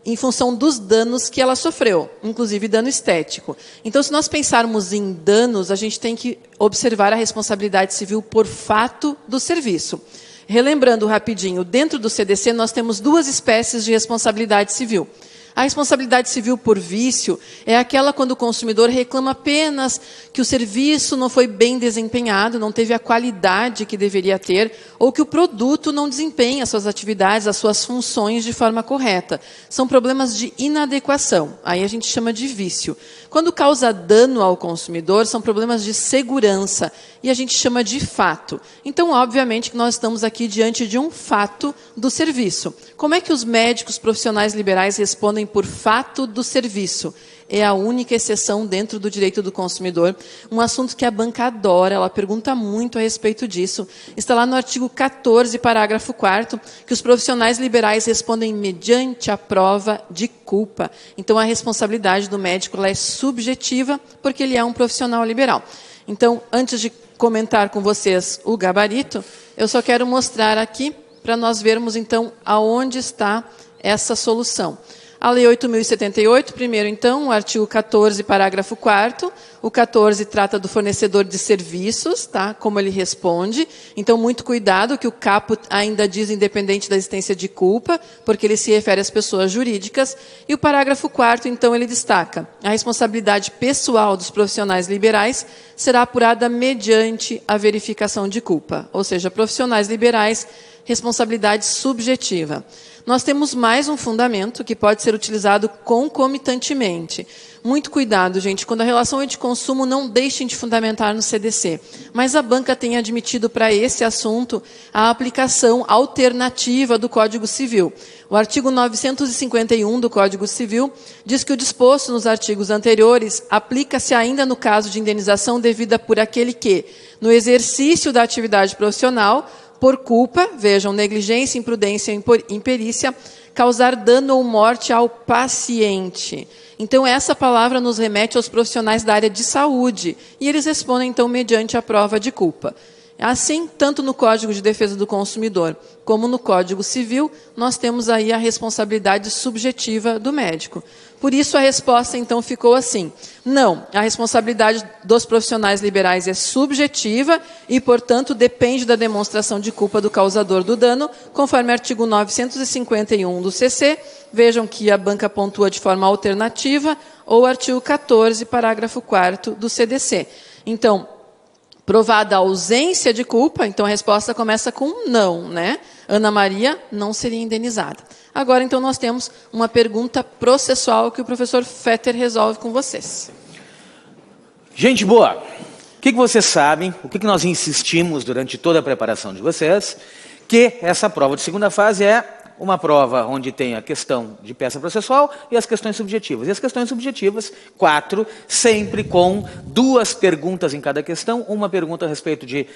em função dos danos que ela sofreu, inclusive dano estético. Então, se nós pensarmos em danos, a gente tem que observar a responsabilidade civil por fato do serviço. Relembrando rapidinho, dentro do CDC nós temos duas espécies de responsabilidade civil. A responsabilidade civil por vício é aquela quando o consumidor reclama apenas que o serviço não foi bem desempenhado, não teve a qualidade que deveria ter, ou que o produto não desempenha as suas atividades, as suas funções de forma correta. São problemas de inadequação. Aí a gente chama de vício. Quando causa dano ao consumidor, são problemas de segurança, e a gente chama de fato. Então, obviamente, que nós estamos aqui diante de um fato do serviço. Como é que os médicos profissionais liberais respondem por fato do serviço? É a única exceção dentro do direito do consumidor. Um assunto que a banca adora, ela pergunta muito a respeito disso. Está lá no artigo 14, parágrafo 4º, que os profissionais liberais respondem mediante a prova de culpa. Então, a responsabilidade do médico ela é subjetiva, porque ele é um profissional liberal. Então, antes de comentar com vocês o gabarito, eu só quero mostrar aqui, para nós vermos, então, aonde está essa solução. A Lei 8.078, primeiro, então, o artigo 14, parágrafo 4º. O 14 trata do fornecedor de serviços, tá? Como ele responde. Então, muito cuidado, que o caput ainda diz independente da existência de culpa, porque ele se refere às pessoas jurídicas. E o parágrafo 4º, então, ele destaca: a responsabilidade pessoal dos profissionais liberais será apurada mediante a verificação de culpa. Ou seja, profissionais liberais, responsabilidade subjetiva. Nós temos mais um fundamento que pode ser utilizado concomitantemente. Muito cuidado, gente, quando a relação é de consumo, não deixem de fundamentar no CDC. Mas a banca tem admitido para esse assunto a aplicação alternativa do Código Civil. O artigo 951 do Código Civil diz que o disposto nos artigos anteriores aplica-se ainda no caso de indenização devida por aquele que, no exercício da atividade profissional, por culpa, vejam, negligência, imprudência, imperícia, causar dano ou morte ao paciente. Então, essa palavra nos remete aos profissionais da área de saúde, e eles respondem, então, mediante a prova de culpa. Assim, tanto no Código de Defesa do Consumidor como no Código Civil, nós temos aí a responsabilidade subjetiva do médico. Por isso, a resposta, então, ficou assim: não, a responsabilidade dos profissionais liberais é subjetiva e, portanto, depende da demonstração de culpa do causador do dano, conforme artigo 951 do CC. Vejam que a banca pontua de forma alternativa, ou artigo 14, parágrafo 4º do CDC. Então, provada a ausência de culpa, então a resposta começa com não, né? Ana Maria não seria indenizada. Agora, então, nós temos uma pergunta processual que o professor Fetter resolve com vocês. Gente boa, o que vocês sabem, o que nós insistimos durante toda a preparação de vocês, que essa prova de segunda fase é uma prova onde tem a questão de peça processual e as questões subjetivas. E as questões subjetivas, 4, sempre com 2 perguntas em cada questão, uma pergunta a respeito de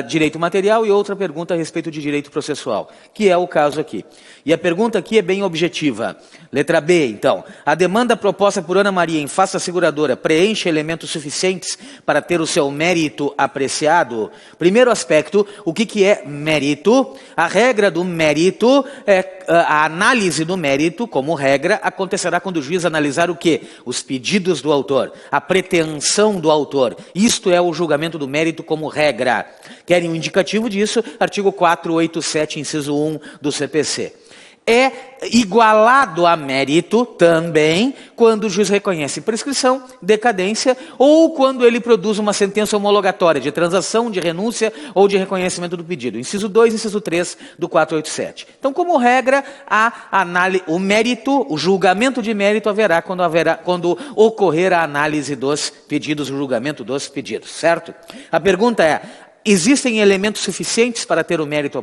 direito material e outra pergunta a respeito de direito processual, que é o caso aqui. E a pergunta aqui é bem objetiva. Letra B, então. A demanda proposta por Ana Maria em face da seguradora preenche elementos suficientes para ter o seu mérito apreciado? Primeiro aspecto, o que é mérito? A regra do mérito a análise do mérito, como regra, acontecerá quando o juiz analisar o quê? Os pedidos do autor, a pretensão do autor. Isto é o julgamento do mérito como regra. Querem um indicativo disso? Artigo 487, inciso 1 do CPC. É igualado a mérito também quando o juiz reconhece prescrição, decadência, ou quando ele produz uma sentença homologatória de transação, de renúncia ou de reconhecimento do pedido. Inciso 2, inciso 3 do 487. Então, como regra, o mérito, o julgamento de mérito haverá quando ocorrer a análise dos pedidos, o julgamento dos pedidos, certo? A pergunta é: existem elementos suficientes para ter o mérito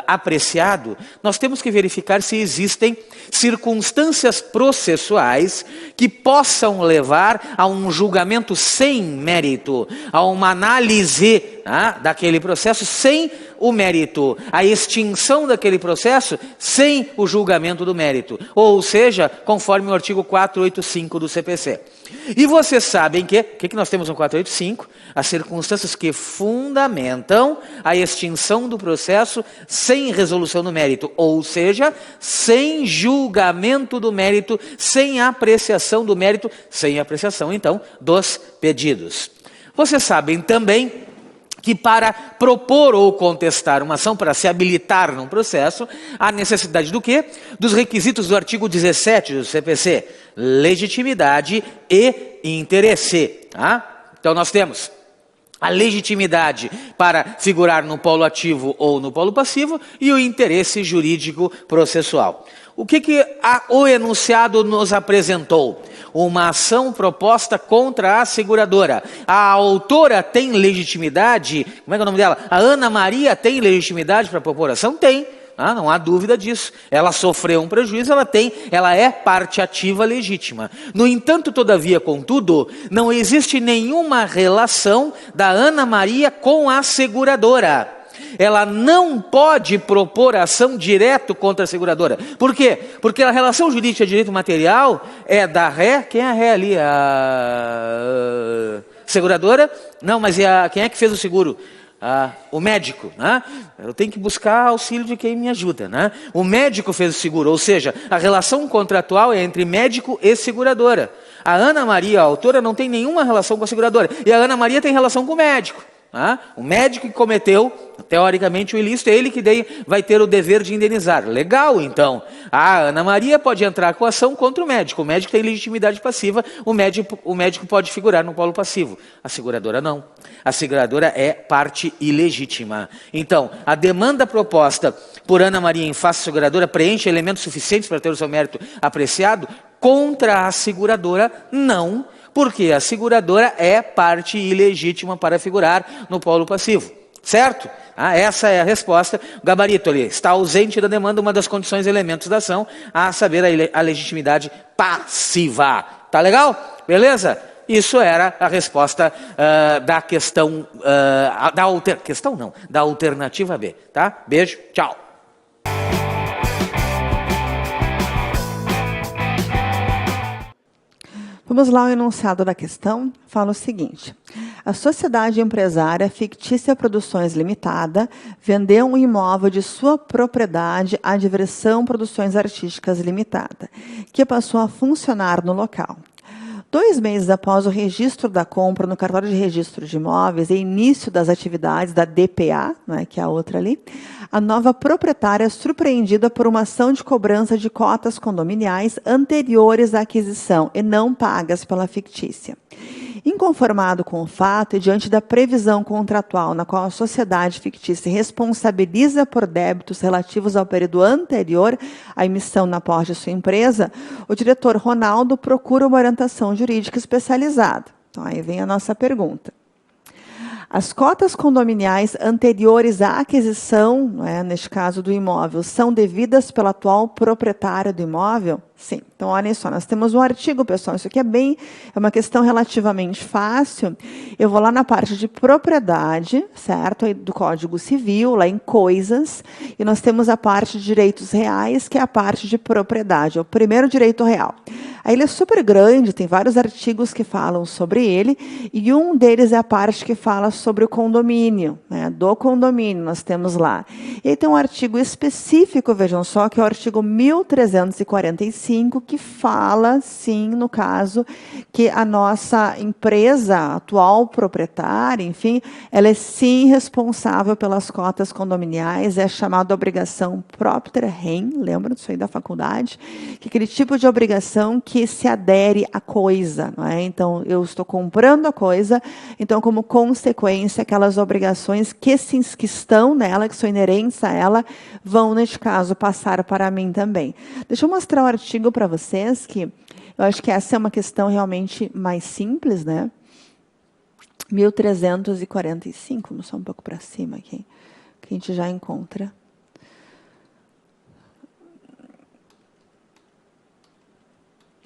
apreciado? Nós temos que verificar se existem circunstâncias processuais que possam levar a um julgamento sem mérito, a uma análise daquele processo sem o mérito, a extinção daquele processo sem o julgamento do mérito, ou seja, conforme o artigo 485 do CPC. E vocês sabem que, o que nós temos no 485? As circunstâncias que fundamentam a extinção do processo sem resolução do mérito, ou seja, sem julgamento do mérito, sem apreciação do mérito, sem apreciação, então, dos pedidos. Vocês sabem também que para propor ou contestar uma ação, para se habilitar num processo, há necessidade do quê? Dos requisitos do artigo 17 do CPC, legitimidade e interesse. Então nós temos a legitimidade para figurar no polo ativo ou no polo passivo e o interesse jurídico processual. O que o enunciado nos apresentou? Uma ação proposta contra a seguradora. A autora tem legitimidade? Como é que é o nome dela? A Ana Maria tem legitimidade para propor ação? Tem. Não há dúvida disso. Ela sofreu um prejuízo, ela é parte ativa legítima. No entanto, todavia, contudo, não existe nenhuma relação da Ana Maria com a seguradora. Ela não pode propor ação direto contra a seguradora. Por quê? Porque a relação jurídica de direito material é da ré. Quem é a ré ali? A seguradora? Não, mas quem é que fez o seguro? o médico, né? Eu tenho que buscar auxílio de quem me ajuda, né? O médico fez o seguro, ou seja, a relação contratual é entre médico e seguradora. A Ana Maria, a autora, não tem nenhuma relação com a seguradora. E a Ana Maria tem relação com o médico. O médico que cometeu, teoricamente, o ilícito, é ele que vai ter o dever de indenizar. Legal, então. A Ana Maria pode entrar com ação contra o médico tem legitimidade passiva, o médico pode figurar no polo passivo. A seguradora não. A seguradora é parte ilegítima. Então, a demanda proposta por Ana Maria em face seguradora preenche elementos suficientes para ter o seu mérito apreciado? Contra a seguradora, não. Porque a seguradora é parte ilegítima para figurar no polo passivo. Certo? Essa é a resposta. O gabarito ali está ausente da demanda, uma das condições e elementos da ação, a saber, a legitimidade passiva. Tá legal? Beleza? Isso era a resposta da questão, da alternativa B. Tá? Beijo, tchau. Vamos lá, o enunciado da questão fala o seguinte: a sociedade empresária Fictícia Produções Limitada vendeu um imóvel de sua propriedade à Diversão Produções Artísticas Limitada, que passou a funcionar no local. 2 meses após o registro da compra no cartório de registro de imóveis e início das atividades da DPA, né, que é a outra ali, a nova proprietária é surpreendida por uma ação de cobrança de cotas condominiais anteriores à aquisição e não pagas pela fictícia. Inconformado com o fato e diante da previsão contratual na qual a sociedade fictícia responsabiliza por débitos relativos ao período anterior à emissão na posse de sua empresa, o diretor Ronaldo procura uma orientação jurídica especializada. Então, aí vem a nossa pergunta. As cotas condominiais anteriores à aquisição, né, neste caso do imóvel, são devidas pelo atual proprietário do imóvel? Sim. Então, olhem só, nós temos um artigo, pessoal, isso aqui é uma questão relativamente fácil. Eu vou lá na parte de propriedade, certo? Aí do Código Civil, lá em coisas, e nós temos a parte de direitos reais, que é a parte de propriedade, é o primeiro direito real. Aí ele é super grande, tem vários artigos que falam sobre ele, e um deles é a parte que fala sobre o condomínio, né? Do condomínio, nós temos lá. E aí tem um artigo específico, vejam só, que é o artigo 1345, que fala, sim, no caso, que a nossa empresa, atual proprietária, enfim, ela é sim responsável pelas cotas condominiais, é chamada obrigação propter rem, lembram disso aí da faculdade? Que é aquele tipo de obrigação que se adere à coisa, não é? Então, eu estou comprando a coisa, então, como consequência, aquelas obrigações que estão nela, que são inerentes a ela, vão, neste caso, passar para mim também. Deixa eu mostrar o artigo para vocês, que eu acho que essa é uma questão realmente mais simples, né? 1345, vamos só um pouco para cima aqui, que a gente já encontra.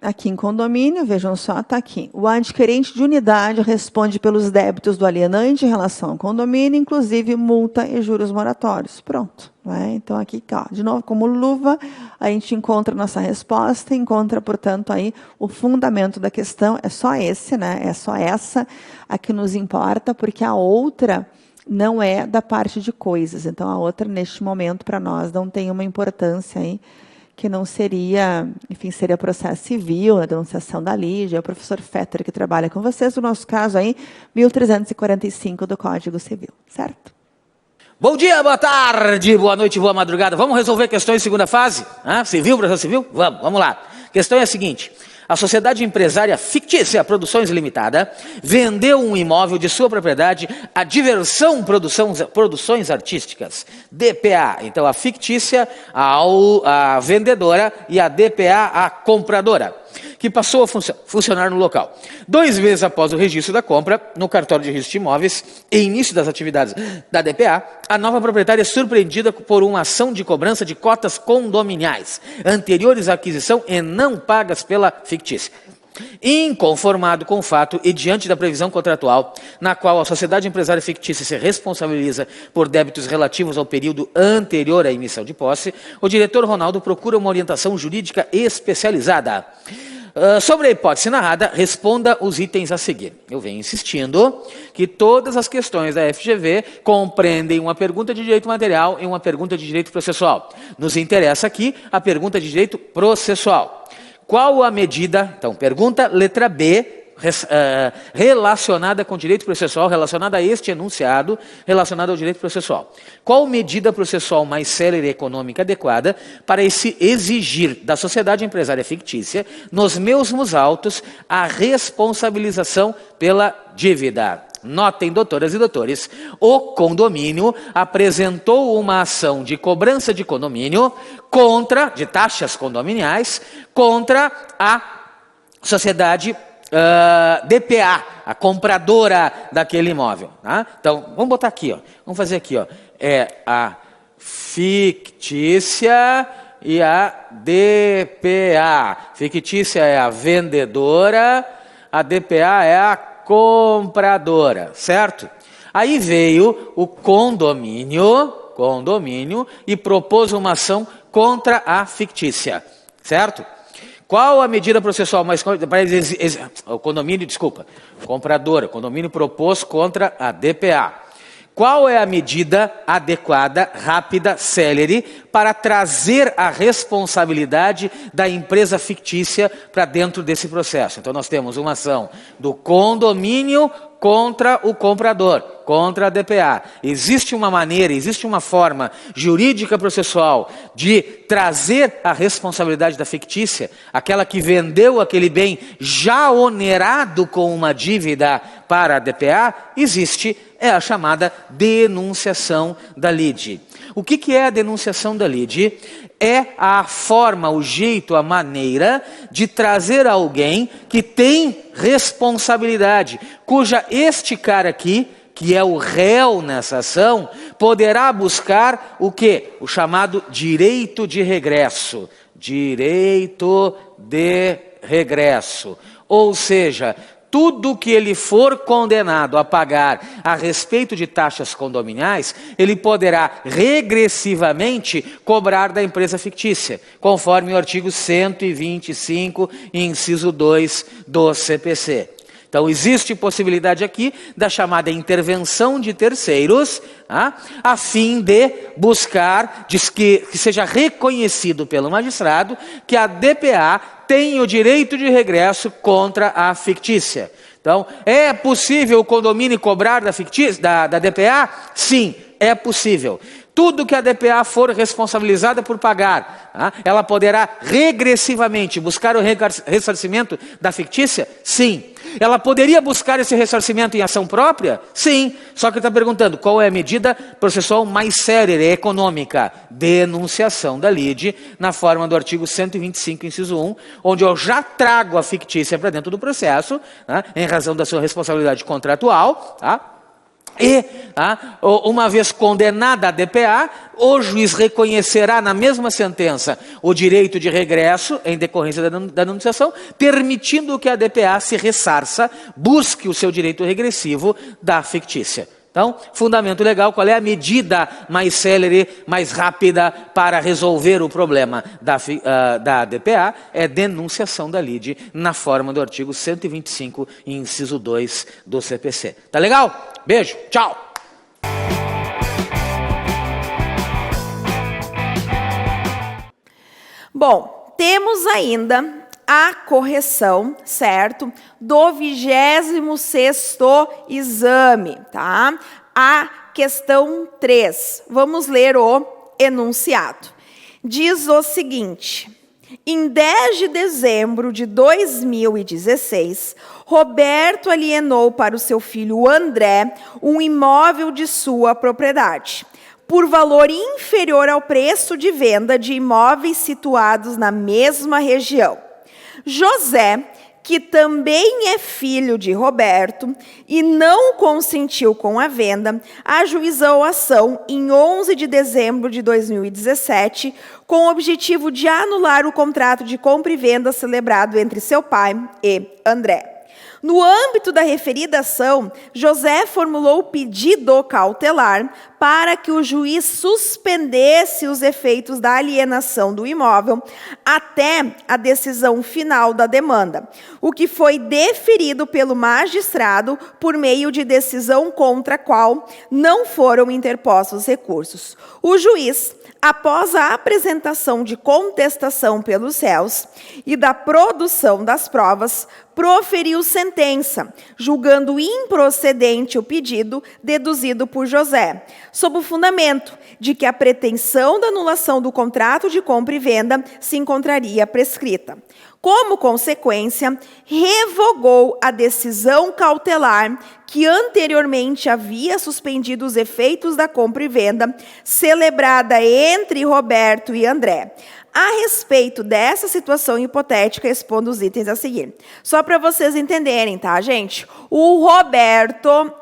Aqui em condomínio, vejam só, está aqui. O adquirente de unidade responde pelos débitos do alienante em relação ao condomínio, inclusive multa e juros moratórios. Pronto. Né? Então, aqui, ó, de novo, como luva, a gente encontra nossa resposta, encontra, portanto, aí o fundamento da questão. É só esse, né? É só essa a que nos importa, porque a outra não é da parte de coisas. Então, a outra, neste momento, para nós, não tem uma importância aí, que não seria, enfim, seria processo civil, a denunciação da Lígia, o professor Fetter, que trabalha com vocês, no nosso caso aí, 1345 do Código Civil, certo? Bom dia, boa tarde, boa noite, boa madrugada. Vamos resolver questões segunda fase? Civil, processo civil? Vamos lá. A questão é a seguinte: a sociedade empresária Fictícia Produções Limitada vendeu um imóvel de sua propriedade à Diversão Produções Artísticas, DPA. Então, a fictícia, a vendedora, e a DPA, a compradora, que passou a funcionar no local. 2 meses após o registro da compra, no cartório de registro de imóveis e início das atividades da DPA, a nova proprietária é surpreendida por uma ação de cobrança de cotas condominiais, anteriores à aquisição e não pagas pela fictícia. Inconformado com o fato e diante da previsão contratual, na qual a sociedade empresária fictícia se responsabiliza por débitos relativos ao período anterior à emissão de posse, o diretor Ronaldo procura uma orientação jurídica especializada. Sobre a hipótese narrada, responda os itens a seguir. Eu venho insistindo que todas as questões da FGV compreendem uma pergunta de direito material e uma pergunta de direito processual. Nos interessa aqui a pergunta de direito processual. Qual a medida? Então, pergunta letra B, relacionada com direito processual, relacionada a este enunciado, relacionada ao direito processual. Qual medida processual mais célere e econômica adequada para exigir da sociedade empresária fictícia, nos mesmos autos, a responsabilização pela dívida? Notem, doutoras e doutores, o condomínio apresentou uma ação de cobrança de condomínio de taxas condominiais, contra a sociedade DPA, a compradora daquele imóvel. Tá? Então, vamos botar aqui, ó. Vamos fazer aqui, ó. É a fictícia e a DPA. Fictícia é a vendedora, a DPA é a compradora, certo? Aí veio o condomínio e propôs uma ação contra a fictícia, certo? Qual a medida processual mais... O condomínio, desculpa, compradora. O condomínio propôs contra a DPA. Qual é a medida adequada, rápida, célere, para trazer a responsabilidade da empresa fictícia para dentro desse processo? Então, nós temos uma ação do condomínio contra o comprador, contra a DPA. Existe uma maneira, existe uma forma jurídica processual de trazer a responsabilidade da fictícia, aquela que vendeu aquele bem já onerado com uma dívida para a DPA, existe, é a chamada denunciação da lide. O que é a denunciação da lide? É a forma, o jeito, a maneira de trazer alguém que tem responsabilidade, cuja este cara aqui, que é o réu nessa ação, poderá buscar o quê? O chamado direito de regresso. Direito de regresso. Ou seja, tudo que ele for condenado a pagar a respeito de taxas condominiais, ele poderá regressivamente cobrar da empresa fictícia, conforme o artigo 125, inciso 2 do CPC. Então, existe possibilidade aqui da chamada intervenção de terceiros, a fim de buscar, que seja reconhecido pelo magistrado, que a DPA tem o direito de regresso contra a fictícia. Então, é possível o condomínio cobrar da DPA? Sim, é possível. Tudo que a DPA for responsabilizada por pagar, ela poderá regressivamente buscar o ressarcimento da fictícia? Sim. Ela poderia buscar esse ressarcimento em ação própria? Sim. Só que está perguntando qual é a medida processual mais célere, econômica? Denunciação da lide, na forma do artigo 125, inciso 1, onde eu já trago a fictícia para dentro do processo, em razão da sua responsabilidade contratual, e, uma vez condenada a DPA, o juiz reconhecerá na mesma sentença o direito de regresso em decorrência da denunciação, permitindo que a DPA se ressarça, busque o seu direito regressivo da fictícia. Então, fundamento legal, qual é a medida mais célere, mais rápida para resolver o problema da DPA? É denunciação da lide na forma do artigo 125, inciso 2 do CPC. Tá legal? Beijo, tchau! Bom, temos ainda a correção, certo? Do 26º exame, tá? A questão 3. Vamos ler o enunciado. Diz o seguinte: em 10 de dezembro de 2016, Roberto alienou para o seu filho André um imóvel de sua propriedade, por valor inferior ao preço de venda de imóveis situados na mesma região. José, que também é filho de Roberto e não consentiu com a venda, ajuizou a ação em 11 de dezembro de 2017, com o objetivo de anular o contrato de compra e venda celebrado entre seu pai e André. No âmbito da referida ação, José formulou o pedido cautelar para que o juiz suspendesse os efeitos da alienação do imóvel até a decisão final da demanda, o que foi deferido pelo magistrado por meio de decisão contra a qual não foram interpostos recursos. O juiz, após a apresentação de contestação pelos réus e da produção das provas, proferiu sentença, julgando improcedente o pedido deduzido por José, sob o fundamento de que a pretensão da anulação do contrato de compra e venda se encontraria prescrita. Como consequência, revogou a decisão cautelar que anteriormente havia suspendido os efeitos da compra e venda, celebrada entre Roberto e André. A respeito dessa situação hipotética, expondo os itens a seguir. Só para vocês entenderem, tá, gente? O Roberto,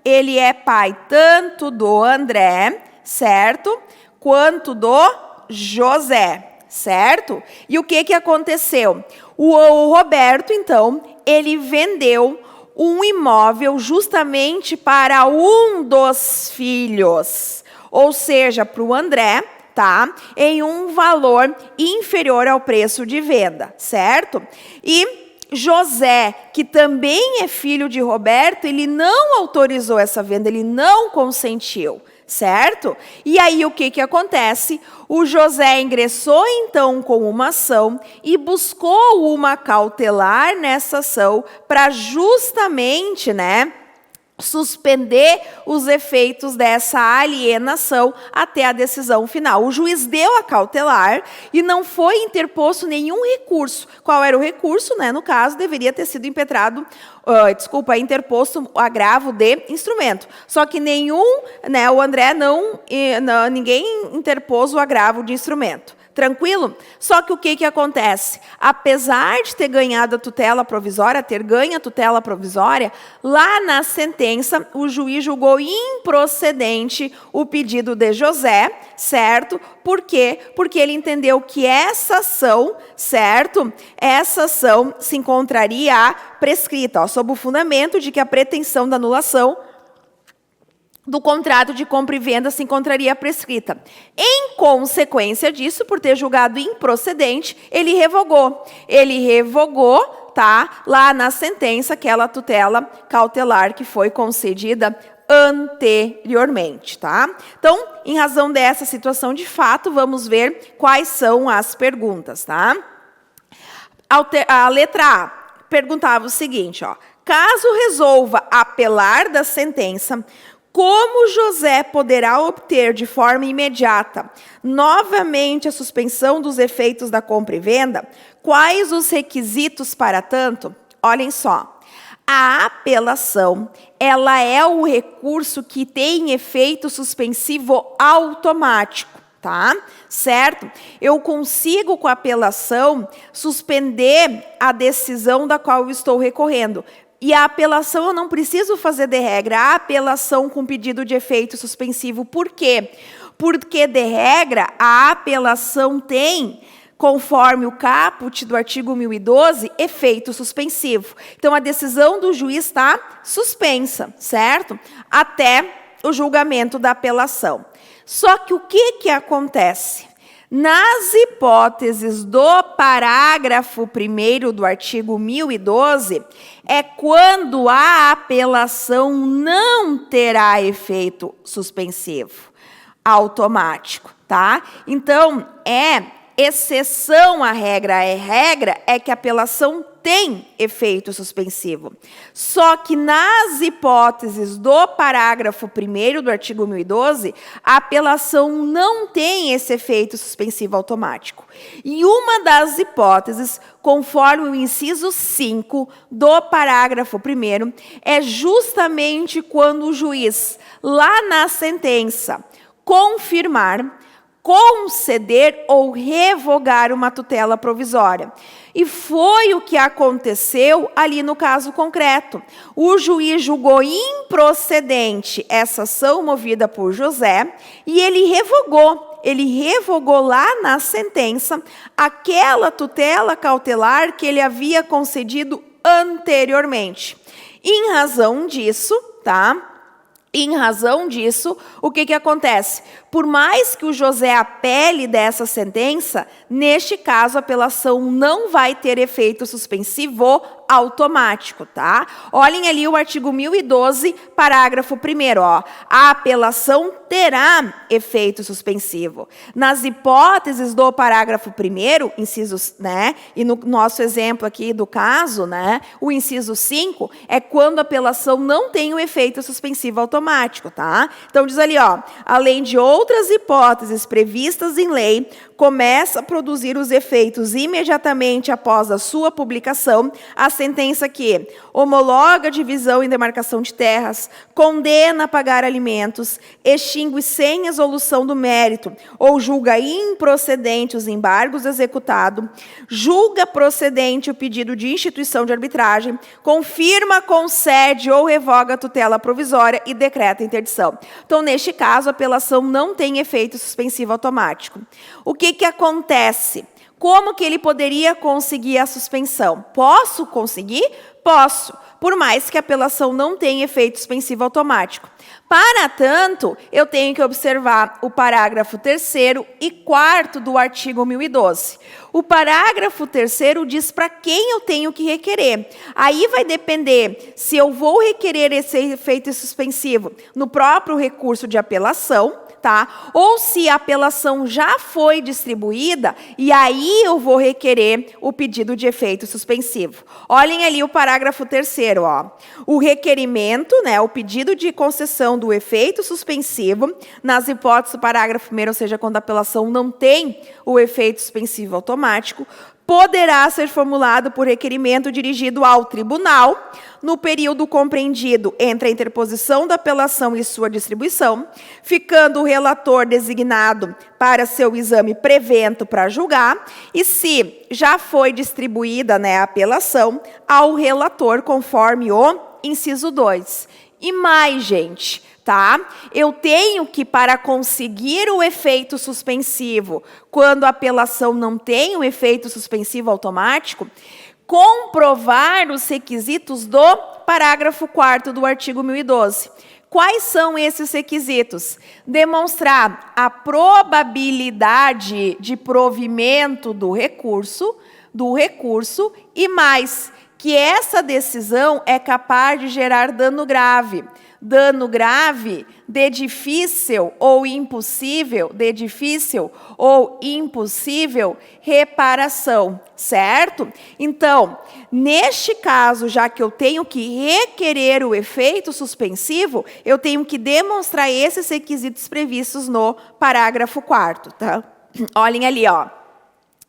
ele é pai tanto do André, certo? Quanto do José, certo? E o que aconteceu? O Roberto, então, ele vendeu um imóvel justamente para um dos filhos, ou seja, para o André, tá? Em um valor inferior ao preço de venda, certo? E José, que também é filho de Roberto, ele não autorizou essa venda, ele não consentiu, certo? E aí o que acontece? O José ingressou então com uma ação e buscou uma cautelar nessa ação para justamente, suspender os efeitos dessa alienação até a decisão final. O juiz deu a cautelar e não foi interposto nenhum recurso. Qual era o recurso? No caso, deveria ter sido interposto o agravo de instrumento. Só que o André ninguém interpôs o agravo de instrumento. Tranquilo? Só que o que acontece? Apesar de ter ganhado a tutela provisória, ter ganho a tutela provisória, lá na sentença, o juiz julgou improcedente o pedido de José, certo? Por quê? Porque ele entendeu que essa ação, certo? Essa ação se encontraria prescrita, sob o fundamento de que a pretensão da anulação do contrato de compra e venda se encontraria prescrita. Em consequência disso, por ter julgado improcedente, ele revogou. Lá na sentença, aquela tutela cautelar que foi concedida anteriormente, tá? Então, em razão dessa situação de fato, vamos ver quais são as perguntas, tá? A letra A perguntava o seguinte, caso resolva apelar da sentença, como José poderá obter de forma imediata novamente a suspensão dos efeitos da compra e venda? Quais os requisitos para tanto? Olhem só. A apelação, ela é o recurso que tem efeito suspensivo automático, tá? Certo? Eu consigo, com a apelação, suspender a decisão da qual eu estou recorrendo. E a apelação eu não preciso fazer de regra, a apelação com pedido de efeito suspensivo. Por quê? Porque, de regra, a apelação tem, conforme o caput do artigo 1012, efeito suspensivo. Então, a decisão do juiz está suspensa, certo? Até o julgamento da apelação. Só que o que acontece? Nas hipóteses do parágrafo 1º do artigo 1012, é quando a apelação não terá efeito suspensivo automático, tá? Então, é exceção à regra. A regra é que a apelação tem efeito suspensivo. Só que nas hipóteses do parágrafo 1º do artigo 1012, a apelação não tem esse efeito suspensivo automático. E uma das hipóteses, conforme o inciso 5 do parágrafo 1º, é justamente quando o juiz, lá na sentença, confirmar, conceder ou revogar uma tutela provisória. E foi o que aconteceu ali no caso concreto. O juiz julgou improcedente essa ação movida por José e ele revogou lá na sentença aquela tutela cautelar que ele havia concedido anteriormente. Em razão disso, tá? Em razão disso, o que acontece? Por mais que o José apele dessa sentença, neste caso, a apelação não vai ter efeito suspensivo automático, tá? Olhem ali o artigo 1012, parágrafo 1º, ó. A apelação terá efeito suspensivo. Nas hipóteses do parágrafo 1º, incisos, né? E no nosso exemplo aqui do caso, né? O inciso 5 é quando a apelação não tem o efeito suspensivo automático, tá? Então diz ali, ó, além de outras hipóteses previstas em lei, começa a produzir os efeitos imediatamente após a sua publicação, a sentença que homologa a divisão e demarcação de terras, condena a pagar alimentos, extingue sem resolução do mérito ou julga improcedente os embargos executados, julga procedente o pedido de instituição de arbitragem, confirma, concede ou revoga a tutela provisória e decreta a interdição. Então, neste caso, a apelação não tem efeito suspensivo automático. O que acontece? Como que ele poderia conseguir a suspensão? Posso conseguir? Posso, por mais que a apelação não tenha efeito suspensivo automático. Para tanto, eu tenho que observar o parágrafo 3º e 4º do artigo 1012. O parágrafo 3º diz para quem eu tenho que requerer. Aí vai depender se eu vou requerer esse efeito suspensivo no próprio recurso de apelação, tá? Ou se a apelação já foi distribuída, e aí eu vou requerer o pedido de efeito suspensivo. Olhem ali o parágrafo 3º, ó. O requerimento, né, o pedido de concessão do efeito suspensivo, nas hipóteses do parágrafo 1º, ou seja, quando a apelação não tem o efeito suspensivo automático, poderá ser formulado por requerimento dirigido ao tribunal no período compreendido entre a interposição da apelação e sua distribuição, ficando o relator designado para seu exame prevento para julgar, e se já foi distribuída, né, a apelação, ao relator conforme o inciso 2. E mais, gente, tá? Eu tenho que, para conseguir o efeito suspensivo, quando a apelação não tem o efeito suspensivo automático, comprovar os requisitos do parágrafo 4º do artigo 1012. Quais são esses requisitos? Demonstrar a probabilidade de provimento do recurso e mais, que essa decisão é capaz de gerar dano grave. Dano grave de difícil ou impossível reparação, certo? Então, neste caso, já que eu tenho que requerer o efeito suspensivo, eu tenho que demonstrar esses requisitos previstos no parágrafo 4º, tá? Olhem ali, ó.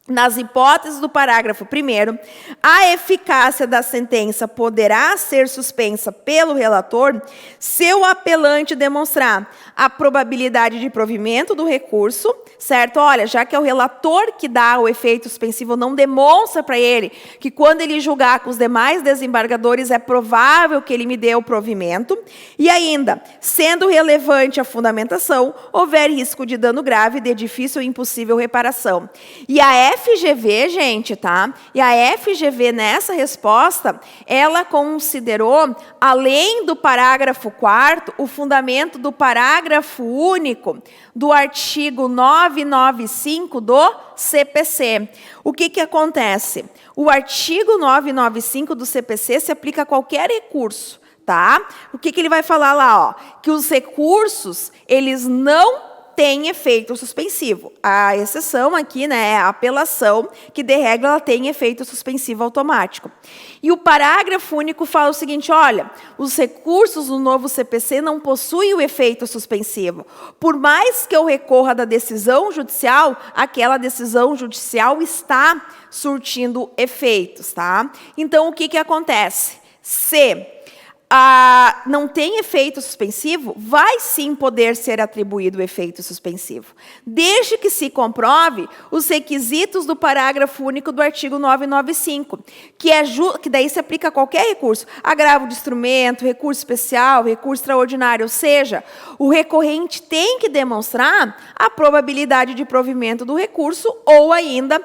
Nas hipóteses do parágrafo 1º, a eficácia da sentença poderá ser suspensa pelo relator se o apelante demonstrar a probabilidade de provimento do recurso, certo? Olha, já que é o relator que dá o efeito suspensivo, não demonstra para ele que quando ele julgar com os demais desembargadores é provável que ele me dê o provimento, e ainda, sendo relevante a fundamentação, houver risco de dano grave de difícil ou impossível reparação. E a FGV, gente, tá? E a FGV, nessa resposta, ela considerou, além do parágrafo 4º, o fundamento do parágrafo único do artigo 995 do CPC. O que acontece? O artigo 995 do CPC se aplica a qualquer recurso, tá? O que ele vai falar lá, ó? Que os recursos, eles não tem efeito suspensivo. A exceção aqui, né, é a apelação, que de regra ela tem efeito suspensivo automático. E o parágrafo único fala o seguinte, olha, os recursos do novo CPC não possuem o efeito suspensivo. Por mais que eu recorra da decisão judicial, aquela decisão judicial está surtindo efeitos, tá? Então, o que acontece? Se não tem efeito suspensivo, vai sim poder ser atribuído o efeito suspensivo, desde que se comprove os requisitos do parágrafo único do artigo 995, que daí se aplica a qualquer recurso, agravo de instrumento, recurso especial, recurso extraordinário, ou seja, o recorrente tem que demonstrar a probabilidade de provimento do recurso ou ainda,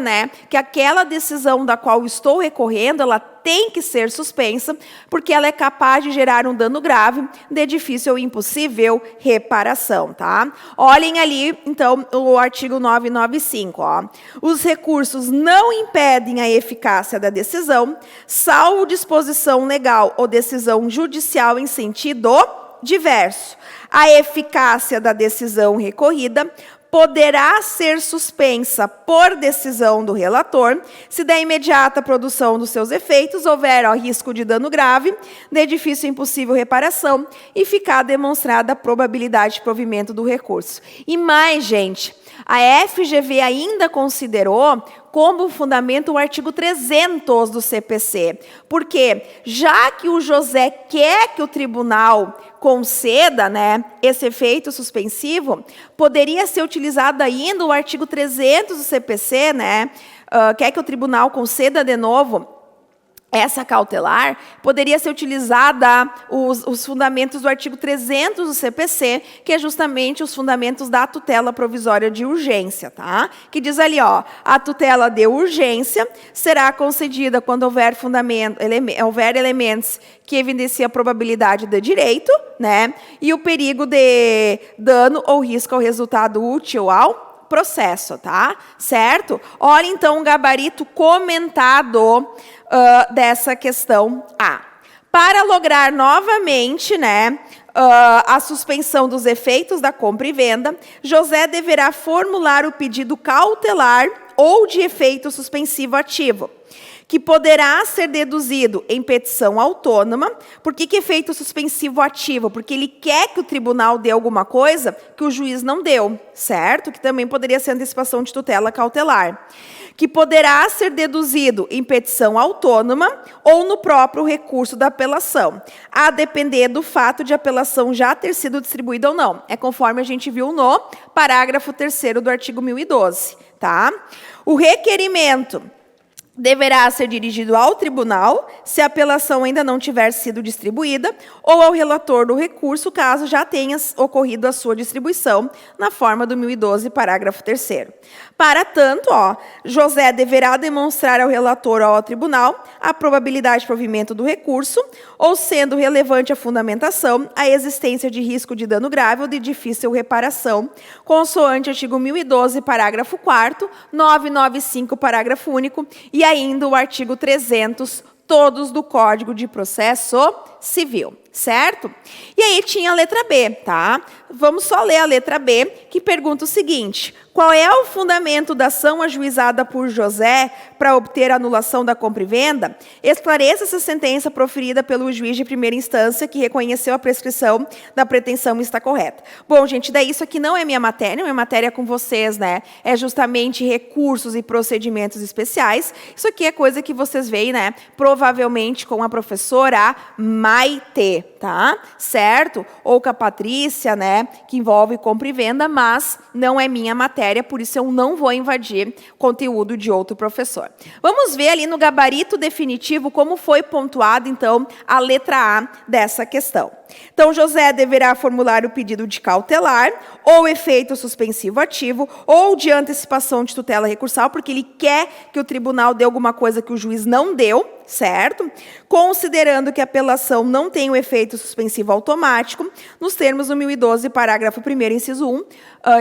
né, que aquela decisão da qual estou recorrendo, ela tem que ser suspensa, porque ela é capaz de gerar um dano grave de difícil ou impossível reparação, tá? Olhem ali, então, o artigo 995, ó. Os recursos não impedem a eficácia da decisão, salvo disposição legal ou decisão judicial em sentido diverso. A eficácia da decisão recorrida poderá ser suspensa por decisão do relator, se da imediata produção dos seus efeitos houver risco de dano grave, de difícil ou impossível reparação, e ficar demonstrada a probabilidade de provimento do recurso. E mais, gente, a FGV ainda considerou como fundamento o artigo 300 do CPC, porque já que o José quer que o tribunal conceda, né, esse efeito suspensivo, poderia ser utilizado ainda o artigo 300 do CPC, né, quer que o tribunal conceda de novo essa cautelar, poderia ser utilizada os fundamentos do artigo 300 do CPC, que é justamente os fundamentos da tutela provisória de urgência, tá? Que diz ali, ó, a tutela de urgência será concedida quando houver houver elementos que evidenciem a probabilidade de direito, né? E o perigo de dano ou risco ao resultado útil ao processo, tá? Certo? Olha, então, o gabarito comentado dessa questão A. Para lograr novamente, né, a suspensão dos efeitos da compra e venda, José deverá formular o pedido cautelar ou de efeito suspensivo ativo, que poderá ser deduzido em petição autônoma. Por que efeito suspensivo ativo? Porque ele quer que o tribunal dê alguma coisa que o juiz não deu, certo? Que também poderia ser antecipação de tutela cautelar. Que poderá ser deduzido em petição autônoma ou no próprio recurso da apelação, a depender do fato de a apelação já ter sido distribuída ou não. É conforme a gente viu no parágrafo 3º do artigo 1012, tá? O requerimento deverá ser dirigido ao tribunal, se a apelação ainda não tiver sido distribuída, ou ao relator do recurso, caso já tenha ocorrido a sua distribuição, na forma do 1012, parágrafo 3º. Para tanto, José deverá demonstrar ao relator ou ao tribunal a probabilidade de provimento do recurso, ou, sendo relevante a fundamentação, a existência de risco de dano grave ou de difícil reparação, consoante artigo 1012, parágrafo 4º, 995, parágrafo único, e ainda o artigo 300, todos do Código de Processo Civil, certo? E aí tinha a letra B, tá? Vamos só ler a letra B, que pergunta o seguinte: qual é o fundamento da ação ajuizada por José para obter a anulação da compra e venda? Esclareça essa sentença proferida pelo juiz de primeira instância que reconheceu a prescrição da pretensão está correta. Bom, gente, daí isso aqui não é minha matéria é com vocês, né? É justamente recursos e procedimentos especiais. Isso aqui é coisa que vocês veem, né? Provavelmente com a professora Maite, tá? Certo? Ou com a Patrícia, né? Que envolve compra e venda, mas não é minha matéria, por isso eu não vou invadir conteúdo de outro professor. Vamos ver ali no gabarito definitivo como foi pontuado, então, a letra A dessa questão. Então, José deverá formular o pedido de cautelar, ou efeito suspensivo ativo, ou de antecipação de tutela recursal, porque ele quer que o tribunal dê alguma coisa que o juiz não deu, certo? Considerando que a apelação não tem o efeito suspensivo automático, nos termos do 1012, parágrafo 1º,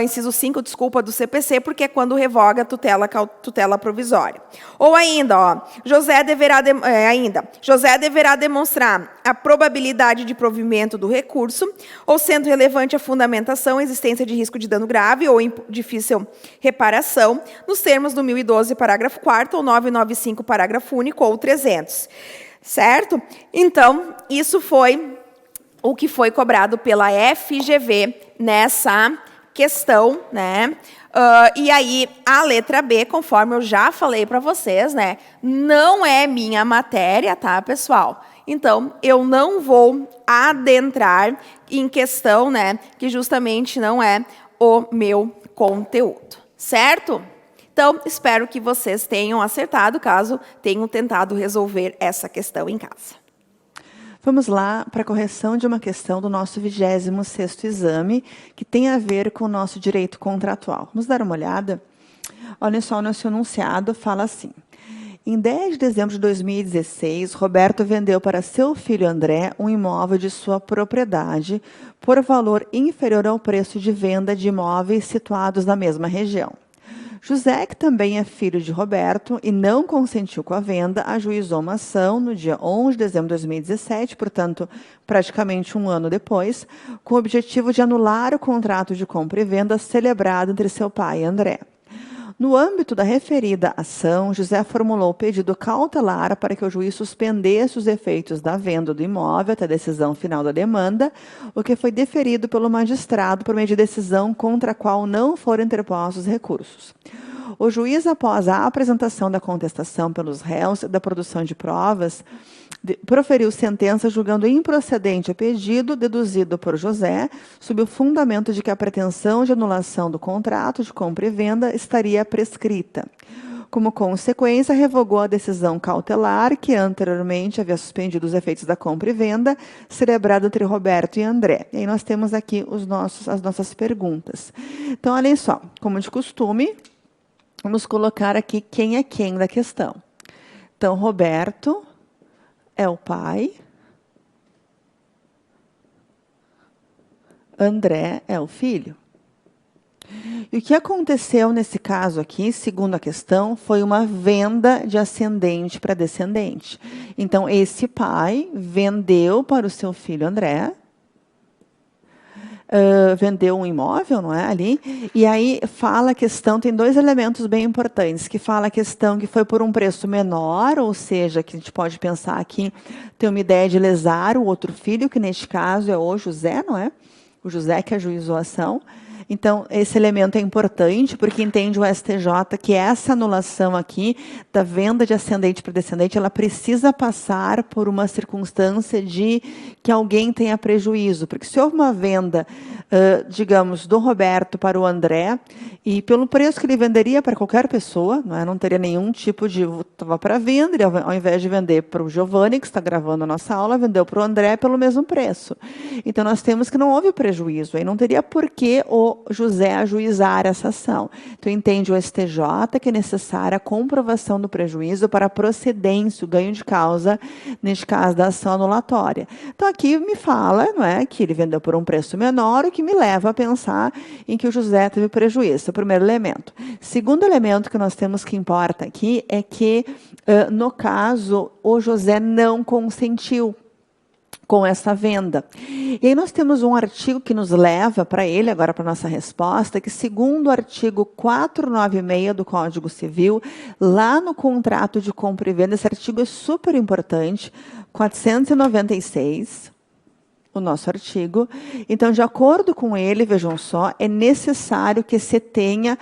inciso 5, desculpa, do CPC, porque é quando revoga a tutela provisória. Ou ainda, José deverá demonstrar a probabilidade de provimento do recurso, ou sendo relevante a fundamentação, a existência de risco de dano grave ou difícil reparação, nos termos do 1012, parágrafo 4º, ou 995, parágrafo único, ou 300. Certo? Então, isso foi o que foi cobrado pela FGV nessa questão, né? E aí, a letra B, conforme eu já falei para vocês, né? Não é minha matéria, tá, pessoal? Então, eu não vou adentrar em questão, né? Que justamente não é o meu conteúdo, certo? Então, espero que vocês tenham acertado, caso tenham tentado resolver essa questão em casa. Vamos lá para a correção de uma questão do nosso 26º exame, que tem a ver com o nosso direito contratual. Vamos dar uma olhada? Olha só, o nosso enunciado fala assim: Em 10 de dezembro de 2016, Roberto vendeu para seu filho André um imóvel de sua propriedade por valor inferior ao preço de venda de imóveis situados na mesma região. José, que também é filho de Roberto e não consentiu com a venda, ajuizou uma ação no dia 11 de dezembro de 2017, portanto, praticamente um ano depois, com o objetivo de anular o contrato de compra e venda celebrado entre seu pai e André. No âmbito da referida ação, José formulou pedido cautelar para que o juiz suspendesse os efeitos da venda do imóvel até a decisão final da demanda, o que foi deferido pelo magistrado por meio de decisão contra a qual não foram interpostos recursos. O juiz, após a apresentação da contestação pelos réus e da produção de provas, proferiu sentença julgando improcedente o pedido deduzido por José, sob o fundamento de que a pretensão de anulação do contrato de compra e venda estaria prescrita. Como consequência, revogou a decisão cautelar que anteriormente havia suspendido os efeitos da compra e venda, celebrado entre Roberto e André. E aí nós temos aqui as nossas perguntas. Então, olhem só, como de costume, vamos colocar aqui quem é quem da questão. Então, Roberto é o pai, André é o filho. E o que aconteceu nesse caso aqui, segundo a questão, foi uma venda de ascendente para descendente. Então, esse pai vendeu para o seu filho André, vendeu um imóvel, não é, ali, e aí fala a questão, tem dois elementos bem importantes, que fala a questão que foi por um preço menor, ou seja, que a gente pode pensar aqui, tem uma ideia de lesar o outro filho, que neste caso é o José, não é? O José que ajuizou a ação. Então, esse elemento é importante, porque entende o STJ que essa anulação aqui, da venda de ascendente para descendente, ela precisa passar por uma circunstância de que alguém tenha prejuízo. Porque se houve uma venda, digamos, do Roberto para o André, e pelo preço que ele venderia para qualquer pessoa, não teria nenhum tipo de... Estava para venda, ele, ao invés de vender para o Giovanni, que está gravando a nossa aula, vendeu para o André pelo mesmo preço. Então, nós temos que não houve prejuízo, aí não teria por que o José ajuizar essa ação. Então, entende o STJ que é necessária a comprovação do prejuízo para a procedência, o ganho de causa, neste caso da ação anulatória. Então, aqui me fala, não é, que ele vendeu por um preço menor, o que me leva a pensar em que o José teve prejuízo. Esse é o primeiro elemento. Segundo elemento que nós temos que importa aqui é que, no caso, o José não consentiu com essa venda. E aí nós temos um artigo que nos leva para ele, agora para a nossa resposta, que segundo o artigo 496 do Código Civil, lá no contrato de compra e venda, esse artigo é super importante, 496, o nosso artigo. Então, de acordo com ele, vejam só, é necessário que se tenha,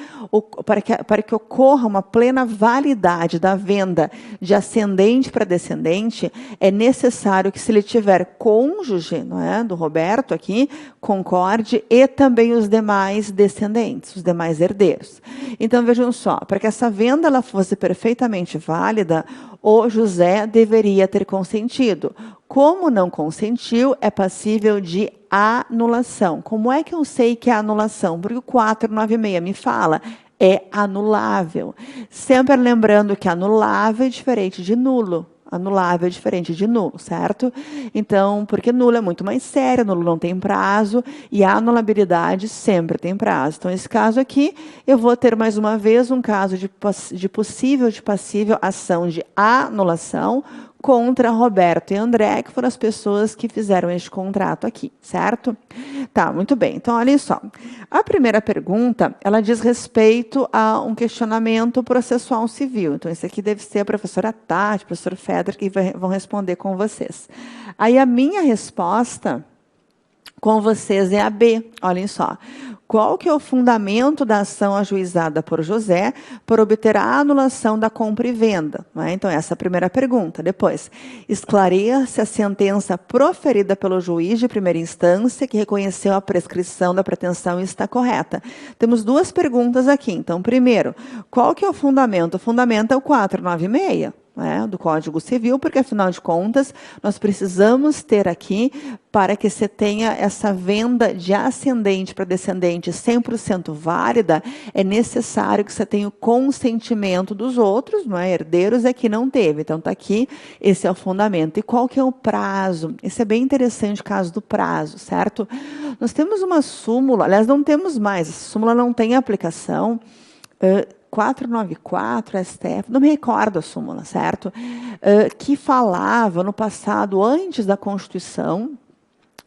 para que ocorra uma plena validade da venda de ascendente para descendente, é necessário que se ele tiver cônjuge, não é, do Roberto aqui, concorde, e também os demais descendentes, os demais herdeiros. Então, vejam só, para que essa venda ela fosse perfeitamente válida, o José deveria ter consentido. Como não consentiu, é passível de anulação. Como é que eu sei que é anulação? Porque o 496 me fala, é anulável. Sempre lembrando que anulável é diferente de nulo. Anulável é diferente de nulo, certo? Então, porque nulo é muito mais sério, nulo não tem prazo, e a anulabilidade sempre tem prazo. Então, nesse caso aqui, eu vou ter mais uma vez um caso de possível de passível ação de anulação contra Roberto e André, que foram as pessoas que fizeram este contrato aqui, certo? Tá, muito bem. Então, olhem só. A primeira pergunta, ela diz respeito a um questionamento processual civil. Então, esse aqui deve ser a professora Tati, o professor Feder, que vão responder com vocês. Aí, a minha resposta com vocês é a B. Olhem só. Qual que é o fundamento da ação ajuizada por José para obter a anulação da compra e venda? Não é? Então, essa é a primeira pergunta. Depois, esclareça a sentença proferida pelo juiz de primeira instância que reconheceu a prescrição da pretensão e está correta. Temos duas perguntas aqui. Então, primeiro, qual que é o fundamento? O fundamento é o 496. né, do Código Civil, porque, afinal de contas, nós precisamos ter aqui, para que você tenha essa venda de ascendente para descendente 100% válida, é necessário que você tenha o consentimento dos outros, não é? Herdeiros é que não teve. Então, está aqui, esse é o fundamento. E qual que é o prazo? Esse é bem interessante, o caso do prazo, certo? Nós temos uma súmula, aliás, não temos mais, essa súmula não tem aplicação, 494, STF, não me recordo a súmula, certo? Que falava no passado, antes da Constituição,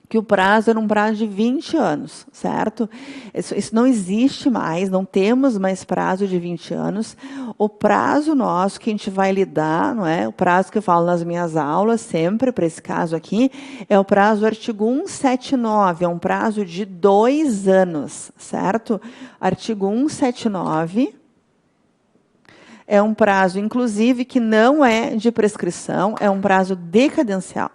que o prazo era um prazo de 20 anos, certo? Isso não existe mais, não temos mais prazo de 20 anos. O prazo nosso que a gente vai lidar, não é? O prazo que eu falo nas minhas aulas, sempre, para esse caso aqui, é o prazo do artigo 179, é um prazo de 2 anos, certo? Artigo 179... é um prazo, inclusive, que não é de prescrição, é um prazo decadencial.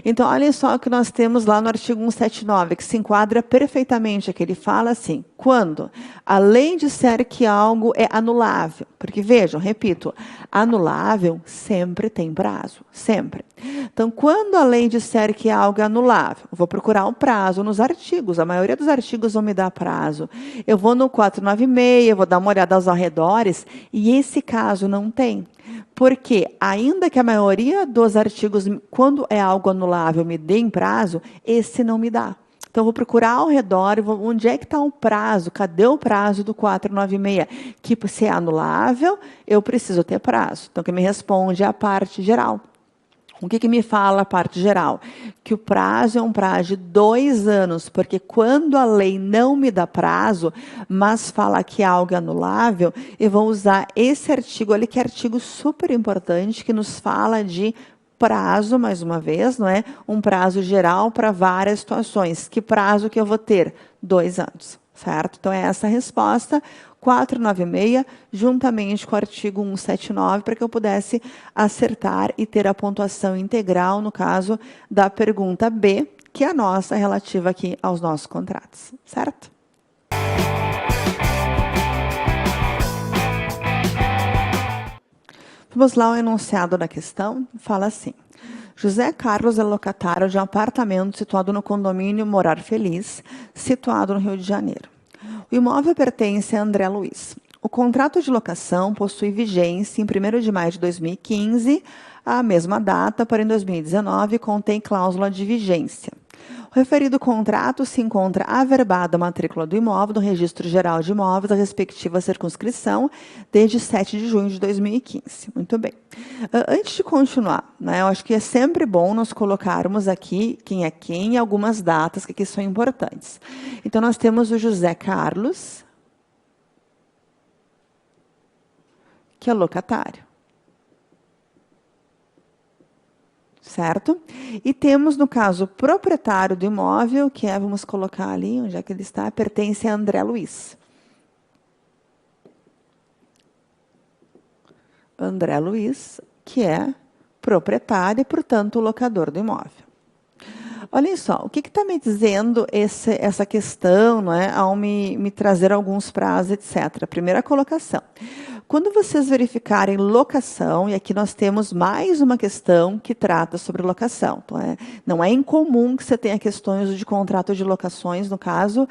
Então, olha só o que nós temos lá no artigo 179, que se enquadra perfeitamente, que ele fala assim, quando a lei disser que algo é anulável, porque, vejam, repito, anulável sempre tem prazo, sempre. Então, quando a lei disser que algo é anulável, eu vou procurar o prazo nos artigos, a maioria dos artigos vão me dar prazo. Eu vou no 496, eu vou dar uma olhada aos arredores, e esse caso não tem. Porque, ainda que a maioria dos artigos, quando é algo anulável, me deem prazo, esse não me dá. Então, eu vou procurar ao redor, onde é que está o prazo? Cadê o prazo do 496? Que, se é anulável, eu preciso ter prazo. Então, quem me responde é a parte geral. O que me fala a parte geral? Que o prazo é um prazo de 2 anos, porque quando a lei não me dá prazo, mas fala que algo é anulável, eu vou usar esse artigo ali, que é artigo super importante, que nos fala de prazo, mais uma vez, não é? Um prazo geral para várias situações. Que prazo que eu vou ter? 2 anos, certo? Então, é essa a resposta. 496, juntamente com o artigo 179, para que eu pudesse acertar e ter a pontuação integral, no caso da pergunta B, que é a nossa relativa aqui aos nossos contratos, certo? Vamos lá ao enunciado da questão, fala assim. José Carlos é locatário de um apartamento situado no condomínio Morar Feliz, situado no Rio de Janeiro. O imóvel pertence a André Luiz. O contrato de locação possui vigência em 1º de maio de 2015, a mesma data, porém em 2019 contém cláusula de vigência. O referido contrato se encontra averbado a matrícula do imóvel do Registro Geral de Imóveis da respectiva circunscrição desde 7 de junho de 2015. Muito bem. Antes de continuar, né, eu acho que é sempre bom nós colocarmos aqui quem é quem e algumas datas que aqui são importantes. Então, nós temos o José Carlos, que é locatário. Certo? E temos, no caso, o proprietário do imóvel, que é, vamos colocar ali, onde é que ele está, pertence a André Luiz. André Luiz, que é proprietário e, portanto, o locador do imóvel. Olhem só, o que está me dizendo essa questão, não é, ao me trazer alguns prazos, etc. Primeira colocação. Quando vocês verificarem locação, e aqui nós temos mais uma questão que trata sobre locação. Então, não é incomum que você tenha questões de contrato de locações, no caso,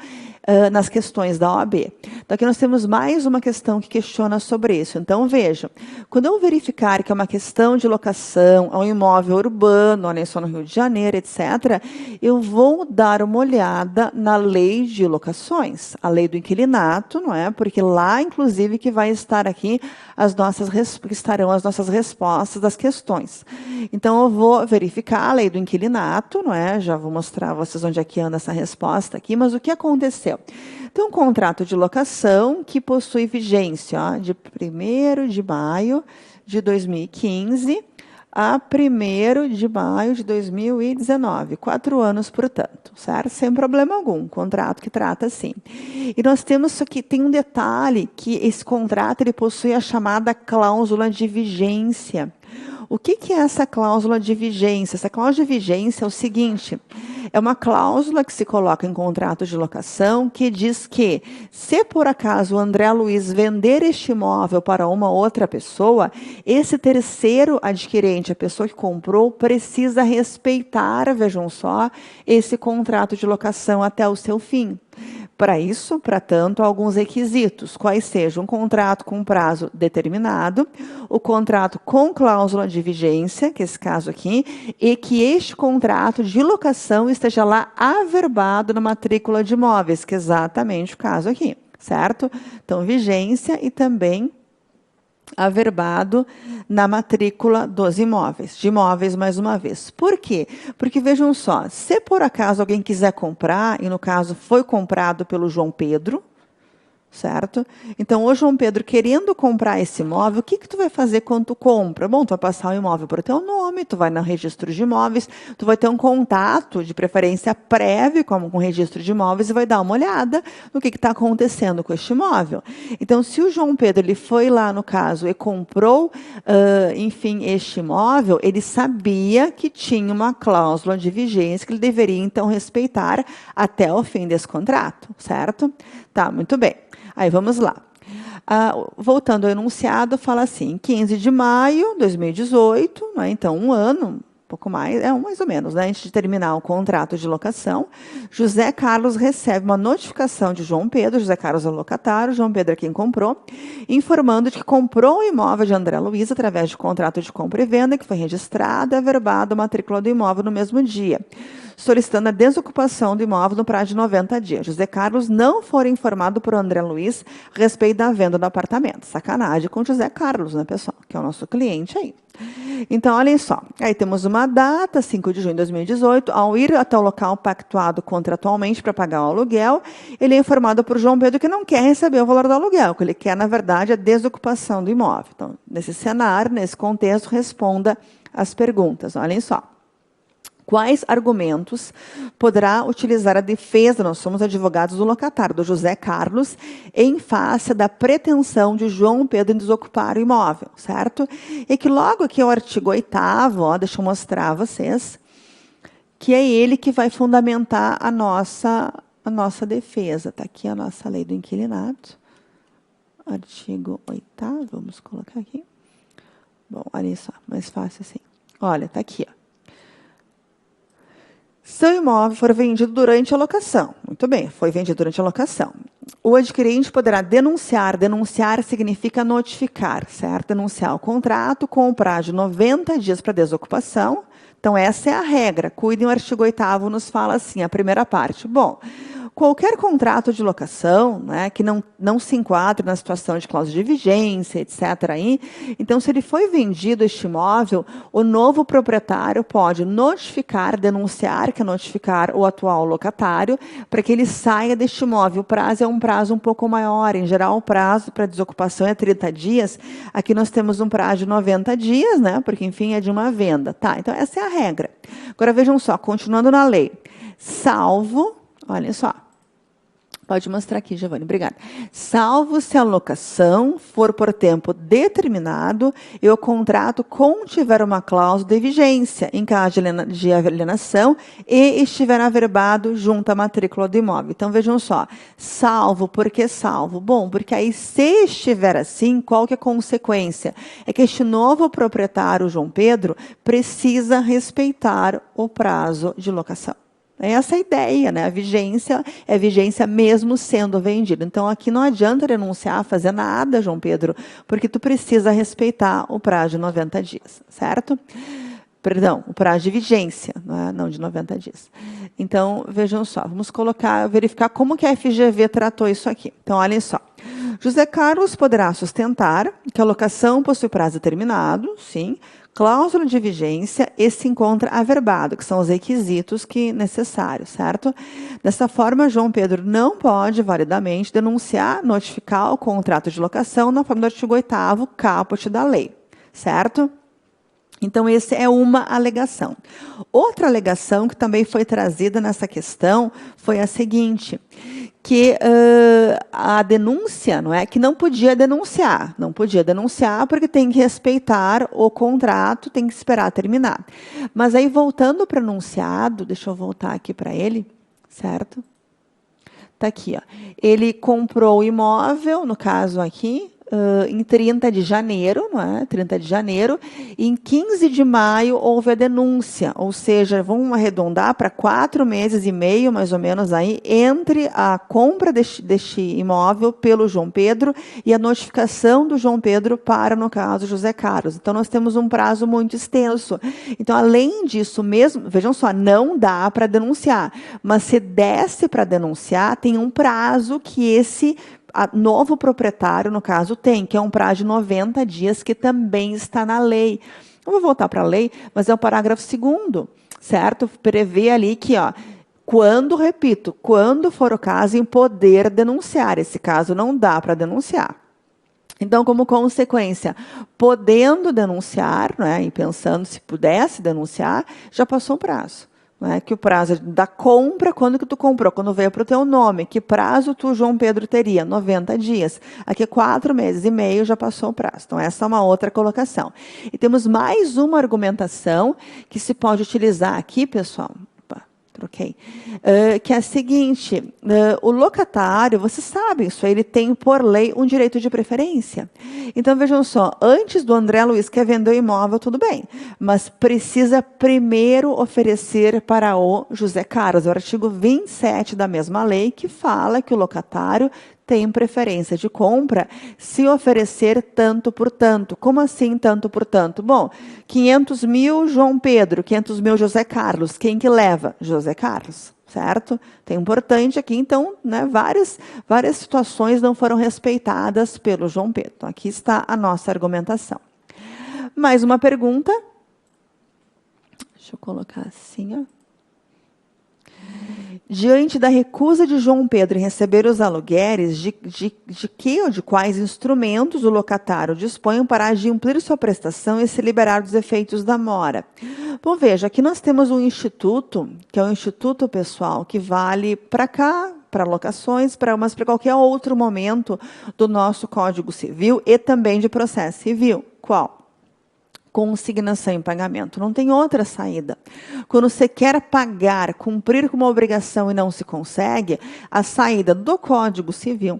nas questões da OAB. Então, aqui nós temos mais uma questão que questiona sobre isso. Então, vejam, quando eu verificar que é uma questão de locação a um imóvel urbano, olha só, no Rio de Janeiro, etc., eu vou dar uma olhada na lei de locações, a lei do inquilinato, não é? Porque lá, inclusive, que vai estar aqui estarão as nossas respostas das questões. Então, eu vou verificar a lei do inquilinato, não é? Já vou mostrar a vocês onde é que anda essa resposta aqui, mas o que aconteceu? Então, um contrato de locação que possui vigência, ó, de 1º de maio de 2015 a 1º de maio de 2019, 4 anos, portanto, certo? Sem problema algum, contrato que trata assim. E nós temos aqui, tem um detalhe, que esse contrato ele possui a chamada cláusula de vigência. O que é essa cláusula de vigência? Essa cláusula de vigência é o seguinte, é uma cláusula que se coloca em contrato de locação que diz que, se por acaso o André Luiz vender este imóvel para uma outra pessoa, esse terceiro adquirente, a pessoa que comprou, precisa respeitar, vejam só, esse contrato de locação até o seu fim. Para isso, para tanto, há alguns requisitos, quais sejam um contrato com prazo determinado, o contrato com cláusula de vigência, que é esse caso aqui, e que este contrato de locação esteja lá averbado na matrícula de imóveis, que é exatamente o caso aqui, certo? Então, vigência e também averbado na matrícula dos imóveis, de imóveis mais uma vez. Por quê? Porque vejam só, se por acaso alguém quiser comprar, e no caso foi comprado pelo João Pedro, certo? Então, o João Pedro, querendo comprar esse imóvel, o que tu vai fazer quando tu compra? Bom, tu vai passar o imóvel para o teu nome, tu vai no registro de imóveis, tu vai ter um contato, de preferência prévio, como com o registro de imóveis, e vai dar uma olhada no que está acontecendo com este imóvel. Então, se o João Pedro ele foi lá, no caso, e comprou, enfim, este imóvel, ele sabia que tinha uma cláusula de vigência que ele deveria, então, respeitar até o fim desse contrato, certo? Tá, muito bem. Aí, vamos lá. Voltando ao enunciado, fala assim, 15 de maio de 2018, né, então um ano, pouco mais, mais ou menos, né, antes de terminar o contrato de locação, José Carlos recebe uma notificação de João Pedro, José Carlos é o locatário, João Pedro é quem comprou, informando de que comprou o imóvel de André Luiz através de contrato de compra e venda, que foi registrado e averbado a matrícula do imóvel no mesmo dia, solicitando a desocupação do imóvel no prazo de 90 dias. José Carlos não foi informado por André Luiz a respeito da venda do apartamento. Sacanagem com José Carlos, né, pessoal? Que é o nosso cliente aí. Então, olhem só. Aí temos uma data, 5 de junho de 2018. Ao ir até o local pactuado contratualmente para pagar o aluguel, ele é informado por João Pedro que não quer receber o valor do aluguel, que ele quer, na verdade, a desocupação do imóvel. Então, nesse cenário, nesse contexto, responda as perguntas. Olhem só. Quais argumentos poderá utilizar a defesa, nós somos advogados do locatário, do José Carlos, em face da pretensão de João Pedro em desocupar o imóvel, certo? E que logo aqui o artigo 8º, deixa eu mostrar a vocês, que é ele que vai fundamentar a nossa defesa. Está aqui a nossa lei do inquilinato, artigo 8º, vamos colocar aqui. Bom, olha só, mais fácil assim. Olha, está aqui, ó. Seu imóvel for vendido durante a locação. Muito bem, foi vendido durante a locação. O adquirente poderá denunciar. Denunciar significa notificar, certo? Denunciar o contrato com o prazo de 90 dias para desocupação. Então, essa é a regra. Cuidem, o artigo 8º nos fala assim, a primeira parte. Bom, qualquer contrato de locação, né, que não se enquadre na situação de cláusula de vigência, etc. Aí, então, se ele foi vendido este imóvel, o novo proprietário pode notificar, denunciar, que é notificar o atual locatário, para que ele saia deste imóvel. O prazo é um prazo um pouco maior. Em geral, o prazo para desocupação é 30 dias. Aqui nós temos um prazo de 90 dias, né, porque, enfim, é de uma venda. Tá, então, essa é a regra. Agora, vejam só, continuando na lei. Salvo, olhem só, pode mostrar aqui, Giovanni, obrigada. Salvo se a locação for por tempo determinado e o contrato contiver uma cláusula de vigência, em caso de alienação, e estiver averbado junto à matrícula do imóvel. Então, vejam só, salvo, por que salvo? Bom, porque aí, se estiver assim, qual que é a consequência? É que este novo proprietário, João Pedro, precisa respeitar o prazo de locação. Essa é a ideia, né? A vigência é vigência mesmo sendo vendido. Então, aqui não adianta denunciar, fazer nada, João Pedro, porque tu precisa respeitar o prazo de 90 dias, certo? Perdão, o prazo de vigência, não de 90 dias. Então, vejam só, vamos verificar como que a FGV tratou isso aqui. Então, olhem só. José Carlos poderá sustentar que a locação possui prazo determinado, sim, cláusula de vigência e se encontra averbado, que são os requisitos necessários, certo? Dessa forma, João Pedro não pode validamente denunciar, notificar o contrato de locação na forma do artigo 8º, caput da lei, certo? Então, essa é uma alegação. Outra alegação que também foi trazida nessa questão foi a seguinte, que a denúncia, não é, que não podia denunciar porque tem que respeitar o contrato, tem que esperar terminar. Mas aí, voltando para o enunciado, deixa eu voltar aqui para ele, certo? Está aqui, ó. Ele comprou o imóvel, no caso aqui, em 30 de janeiro, não é? 30 de janeiro, e em 15 de maio houve a denúncia, ou seja, vamos arredondar para 4 meses e meio, mais ou menos, aí, entre a compra deste imóvel pelo João Pedro e a notificação do João Pedro para, no caso, José Carlos. Então, nós temos um prazo muito extenso. Então, além disso mesmo, vejam só, não dá para denunciar, mas se desse para denunciar, tem um prazo que esse novo proprietário, no caso, tem, que é um prazo de 90 dias, que também está na lei. Eu vou voltar para a lei, mas é o parágrafo 2º, certo? Prevê ali que, ó, quando for o caso, em poder denunciar. Esse caso não dá para denunciar. Então, como consequência, podendo denunciar, né, e pensando se pudesse denunciar, já passou o prazo. Né, que o prazo da compra, quando que tu comprou? Quando veio para o teu nome. Que prazo tu, João Pedro, teria? 90 dias. Aqui, 4 meses e meio já passou o prazo. Então, essa é uma outra colocação. E temos mais uma argumentação que se pode utilizar aqui, pessoal. Troquei. Que é a seguinte, o locatário, vocês sabem isso, ele tem, por lei, um direito de preferência. Então, vejam só, antes do André Luiz quer vender o imóvel, tudo bem, mas precisa primeiro oferecer para o José Carlos, o artigo 27 da mesma lei, que fala que o locatário tem preferência de compra se oferecer tanto por tanto. Como assim tanto por tanto? Bom, 500 mil João Pedro, 500 mil José Carlos. Quem que leva? José Carlos, certo? Tem importante aqui, então, né, várias situações não foram respeitadas pelo João Pedro. Então, aqui está a nossa argumentação. Mais uma pergunta. Deixa eu colocar assim, ó. Diante da recusa de João Pedro em receber os aluguéis, de que ou de quais instrumentos o locatário dispõe para adimplir sua prestação e se liberar dos efeitos da mora? Bom, veja, aqui nós temos um instituto, que é um instituto, pessoal, que vale para cá, para locações, mas para qualquer outro momento do nosso Código Civil e também de processo civil. Qual? Consignação em pagamento. Não tem outra saída. Quando você quer pagar, cumprir com uma obrigação e não se consegue, a saída do Código Civil,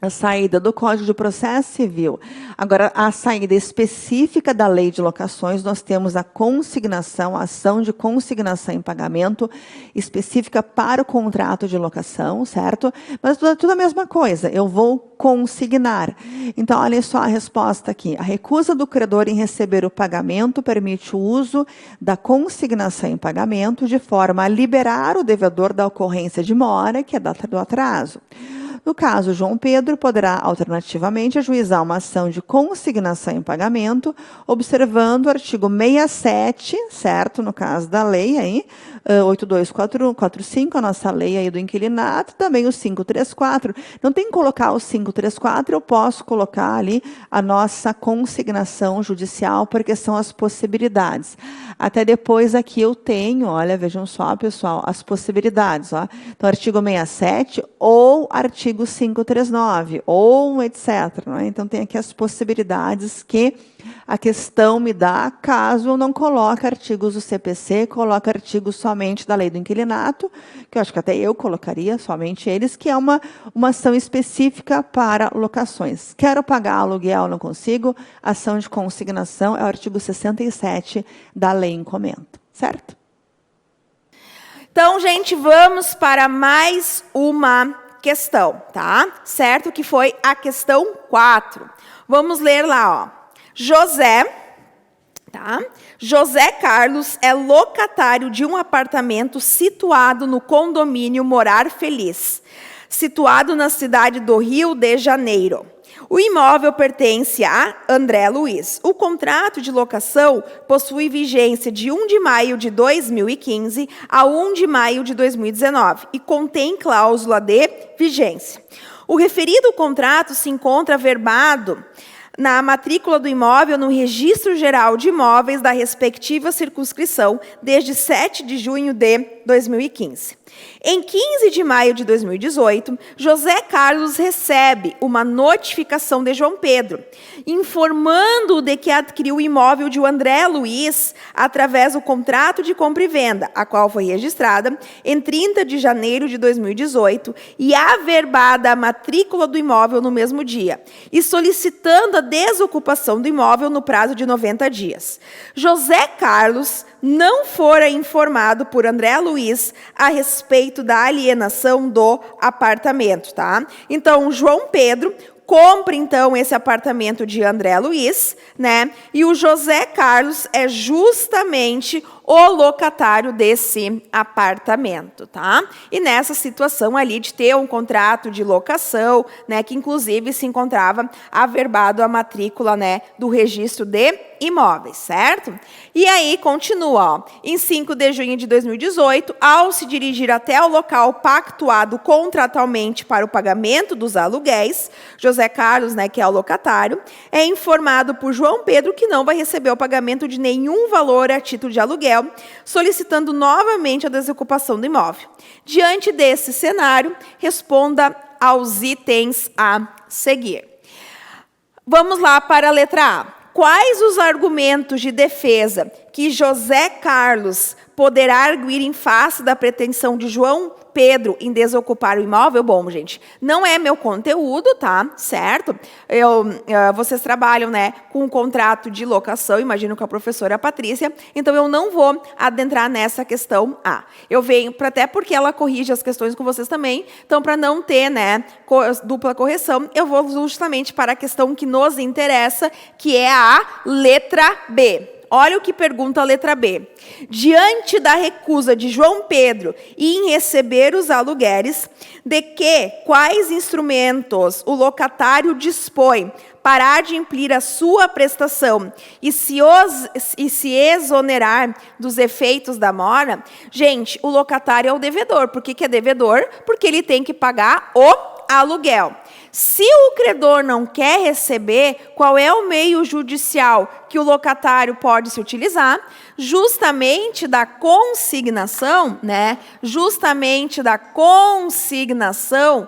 a saída do Código de Processo Civil. Agora, a saída específica da Lei de Locações, nós temos a consignação, a ação de consignação em pagamento específica para o contrato de locação, certo? Mas tudo a mesma coisa, eu vou consignar. Então, olha só a resposta aqui. A recusa do credor em receber o pagamento permite o uso da consignação em pagamento de forma a liberar o devedor da ocorrência de mora, que é data do atraso. No caso, João Pedro poderá, alternativamente, ajuizar uma ação de consignação em pagamento, observando o artigo 67, certo? No caso da lei, aí, 8245, a nossa lei aí do inquilinato, também o 534. Não tem que colocar o 534, eu posso colocar ali a nossa consignação judicial, porque são as possibilidades. Até depois aqui eu tenho, olha, vejam só, pessoal, as possibilidades. Ó. Então, artigo 67 ou artigo 539, ou etc. Não é? Então, tem aqui as possibilidades que a questão me dá, caso eu não coloque artigos do CPC, coloque artigos somente da lei do inquilinato, que eu acho que até eu colocaria, somente eles, que é uma ação específica para locações. Quero pagar aluguel, não consigo, ação de consignação é o artigo 67 da lei em comento, certo? Então, gente, vamos para mais uma questão, tá? Certo? Que foi a questão 4. Vamos ler lá, ó. José Carlos é locatário de um apartamento situado no condomínio Morar Feliz, situado na cidade do Rio de Janeiro. O imóvel pertence a André Luiz. O contrato de locação possui vigência de 1 de maio de 2015 a 1 de maio de 2019 e contém cláusula de vigência. O referido contrato se encontra averbado na matrícula do imóvel no Registro Geral de Imóveis da respectiva circunscrição desde 7 de junho de 2015. Em 15 de maio de 2018, José Carlos recebe uma notificação de João Pedro, informando-o de que adquiriu o imóvel de André Luiz através do contrato de compra e venda, a qual foi registrada em 30 de janeiro de 2018 e averbada a matrícula do imóvel no mesmo dia, e solicitando a desocupação do imóvel no prazo de 90 dias. José Carlos não fora informado por André Luiz a respeito da alienação do apartamento, tá? Então, João Pedro compra, então, esse apartamento de André Luiz, né? E o José Carlos é justamente o locatário desse apartamento, tá? E nessa situação ali de ter um contrato de locação, né, que inclusive se encontrava averbado a matrícula, né, do registro de imóveis, certo? E aí continua, ó, em 5 de junho de 2018, ao se dirigir até o local pactuado contratualmente para o pagamento dos aluguéis, José Carlos, né, que é o locatário, é informado por João Pedro que não vai receber o pagamento de nenhum valor a título de aluguel, solicitando novamente a desocupação do imóvel. Diante desse cenário, responda aos itens a seguir. Vamos lá para a letra A. Quais os argumentos de defesa que José Carlos poderá arguir em face da pretensão de João Pedro em desocupar o imóvel? Bom, gente, não é meu conteúdo, tá? Certo? Vocês trabalham, né, com um contrato de locação, imagino com a professora Patrícia, então eu não vou adentrar nessa questão A. Eu venho, até porque ela corrige as questões com vocês também, então para não ter, né, dupla correção, eu vou justamente para a questão que nos interessa, que é a letra B. Olha o que pergunta a letra B. Diante da recusa de João Pedro em receber os aluguéis, de que quais instrumentos o locatário dispõe para adimplir a sua prestação e se exonerar dos efeitos da mora? Gente, o locatário é o devedor. Por que é devedor? Porque ele tem que pagar o aluguel. Se o credor não quer receber, qual é o meio judicial que o locatário pode se utilizar? Justamente da consignação, né? Justamente da consignação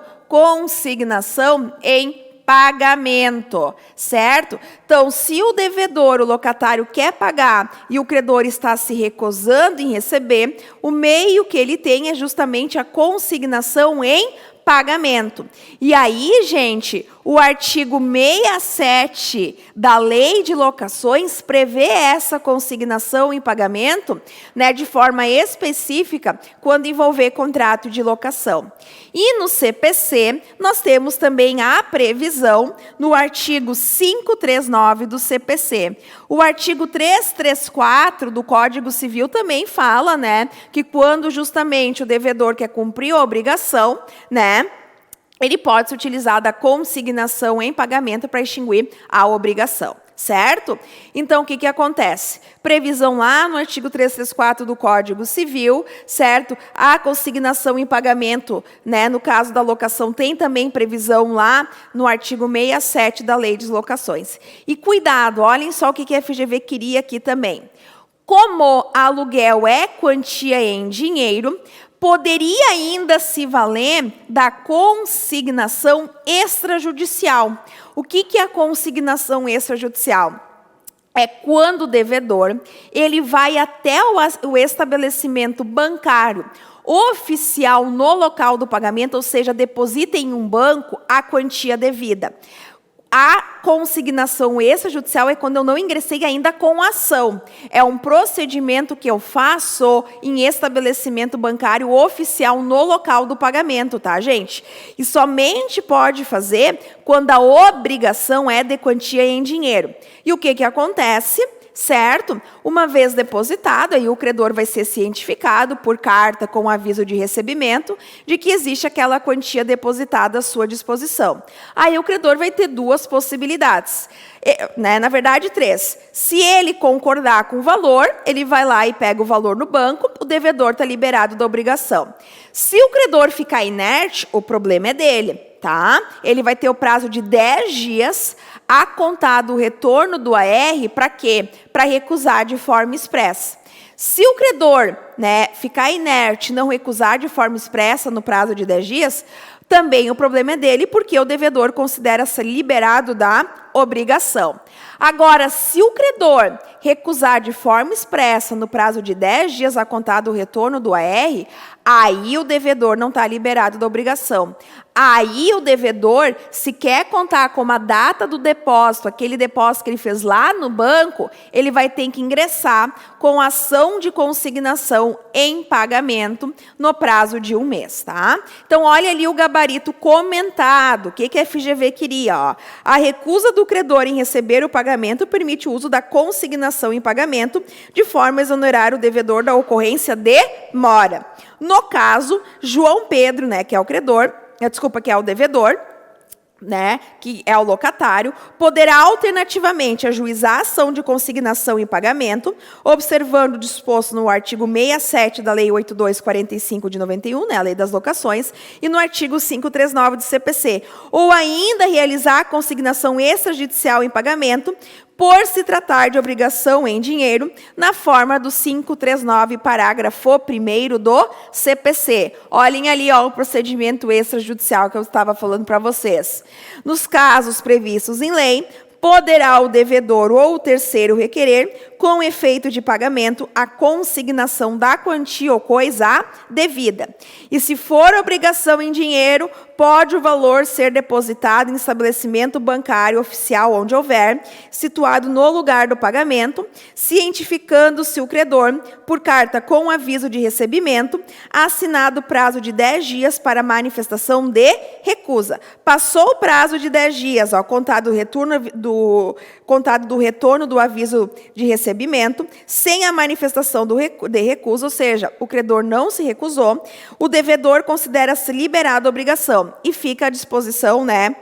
em pagamento, certo? Então, se o devedor, o locatário, quer pagar e o credor está se recusando em receber, o meio que ele tem é justamente a consignação em pagamento. E aí, gente, o artigo 67 da Lei de Locações prevê essa consignação em pagamento, né, de forma específica quando envolver contrato de locação. E no CPC, nós temos também a previsão no artigo 539 do CPC. O artigo 334 do Código Civil também fala, né, que quando justamente o devedor quer cumprir a obrigação, né, ele pode se utilizar da consignação em pagamento para extinguir a obrigação, certo? Então, o que acontece? Previsão lá no artigo 334 do Código Civil, certo? A consignação em pagamento, né, no caso da locação, tem também previsão lá no artigo 67 da Lei de Locações. E cuidado, olhem só o que a FGV queria aqui também. Como aluguel é quantia em dinheiro, poderia ainda se valer da consignação extrajudicial. O que é a consignação extrajudicial? É quando o devedor ele vai até o estabelecimento bancário oficial no local do pagamento, ou seja, deposita em um banco a quantia devida. A consignação extrajudicial é quando eu não ingressei ainda com a ação. É um procedimento que eu faço em estabelecimento bancário oficial no local do pagamento, tá, gente? E somente pode fazer quando a obrigação é de quantia em dinheiro. E o que acontece? Certo? Uma vez depositado, aí o credor vai ser cientificado por carta com aviso de recebimento de que existe aquela quantia depositada à sua disposição. Aí o credor vai ter duas possibilidades, né? Na verdade, 3. Se ele concordar com o valor, ele vai lá e pega o valor no banco, o devedor está liberado da obrigação. Se o credor ficar inerte, o problema é dele, tá? Ele vai ter o prazo de 10 dias a contar do retorno do AR para quê? Para recusar de forma expressa. Se o credor, né, ficar inerte e não recusar de forma expressa no prazo de 10 dias, também o problema é dele, porque o devedor considera-se liberado da obrigação. Agora, se o credor recusar de forma expressa no prazo de 10 dias a contar do retorno do AR, aí o devedor não está liberado da obrigação. Aí o devedor, se quer contar como a data do depósito, aquele depósito que ele fez lá no banco, ele vai ter que ingressar com ação de consignação em pagamento no prazo de 1 mês, tá? Então, olha ali o gabarito comentado. O que a FGV queria? Ó? A recusa do credor em receber o pagamento permite o uso da consignação em pagamento de forma a exonerar o devedor da ocorrência de mora. No caso, João Pedro, né, que é o credor, que é o devedor, né, que é o locatário, poderá alternativamente ajuizar a ação de consignação em pagamento, observando o disposto no artigo 67 da Lei 8245 de 91, né, a Lei das Locações, e no artigo 539 do CPC, ou ainda realizar a consignação extrajudicial em pagamento, por se tratar de obrigação em dinheiro, na forma do 539, parágrafo 1º do CPC. Olhem ali ó, o procedimento extrajudicial que eu estava falando para vocês. Nos casos previstos em lei, poderá o devedor ou o terceiro requerer, com efeito de pagamento, a consignação da quantia ou coisa devida. E se for obrigação em dinheiro, pode o valor ser depositado em estabelecimento bancário oficial onde houver, situado no lugar do pagamento, cientificando-se o credor, por carta com aviso de recebimento, assinado prazo de 10 dias para manifestação de recusa. Passou o prazo de 10 dias, ó, contado do retorno do aviso de recebimento, sem a manifestação de recusa, ou seja, o credor não se recusou, o devedor considera-se liberado a obrigação e fica à disposição, né,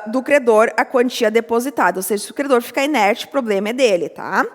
do credor a quantia depositada. Ou seja, se o credor ficar inerte, o problema é dele, tá?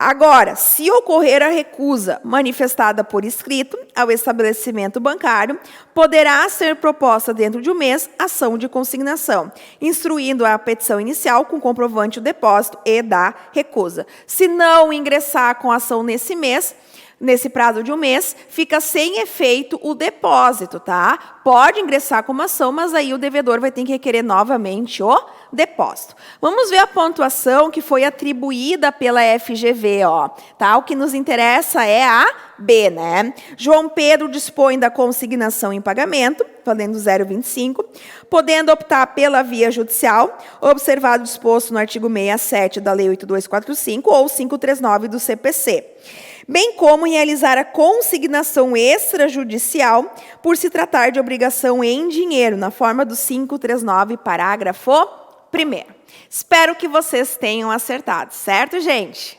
Agora, se ocorrer a recusa manifestada por escrito ao estabelecimento bancário, poderá ser proposta dentro de 1 mês ação de consignação, instruindo a petição inicial com comprovante do depósito e da recusa. Se não ingressar com ação nesse mês, nesse prazo de 1 mês, fica sem efeito o depósito, tá? Pode ingressar com uma ação, mas aí o devedor vai ter que requerer novamente o depósito. Vamos ver a pontuação que foi atribuída pela FGV, ó, tá? O que nos interessa é a B, né? João Pedro dispõe da consignação em pagamento, valendo 0,25, podendo optar pela via judicial, observado o disposto no artigo 67 da Lei 8245 ou 539 do CPC. Bem como realizar a consignação extrajudicial por se tratar de obrigação em dinheiro, na forma do 539, parágrafo 1º. Espero que vocês tenham acertado, certo, gente?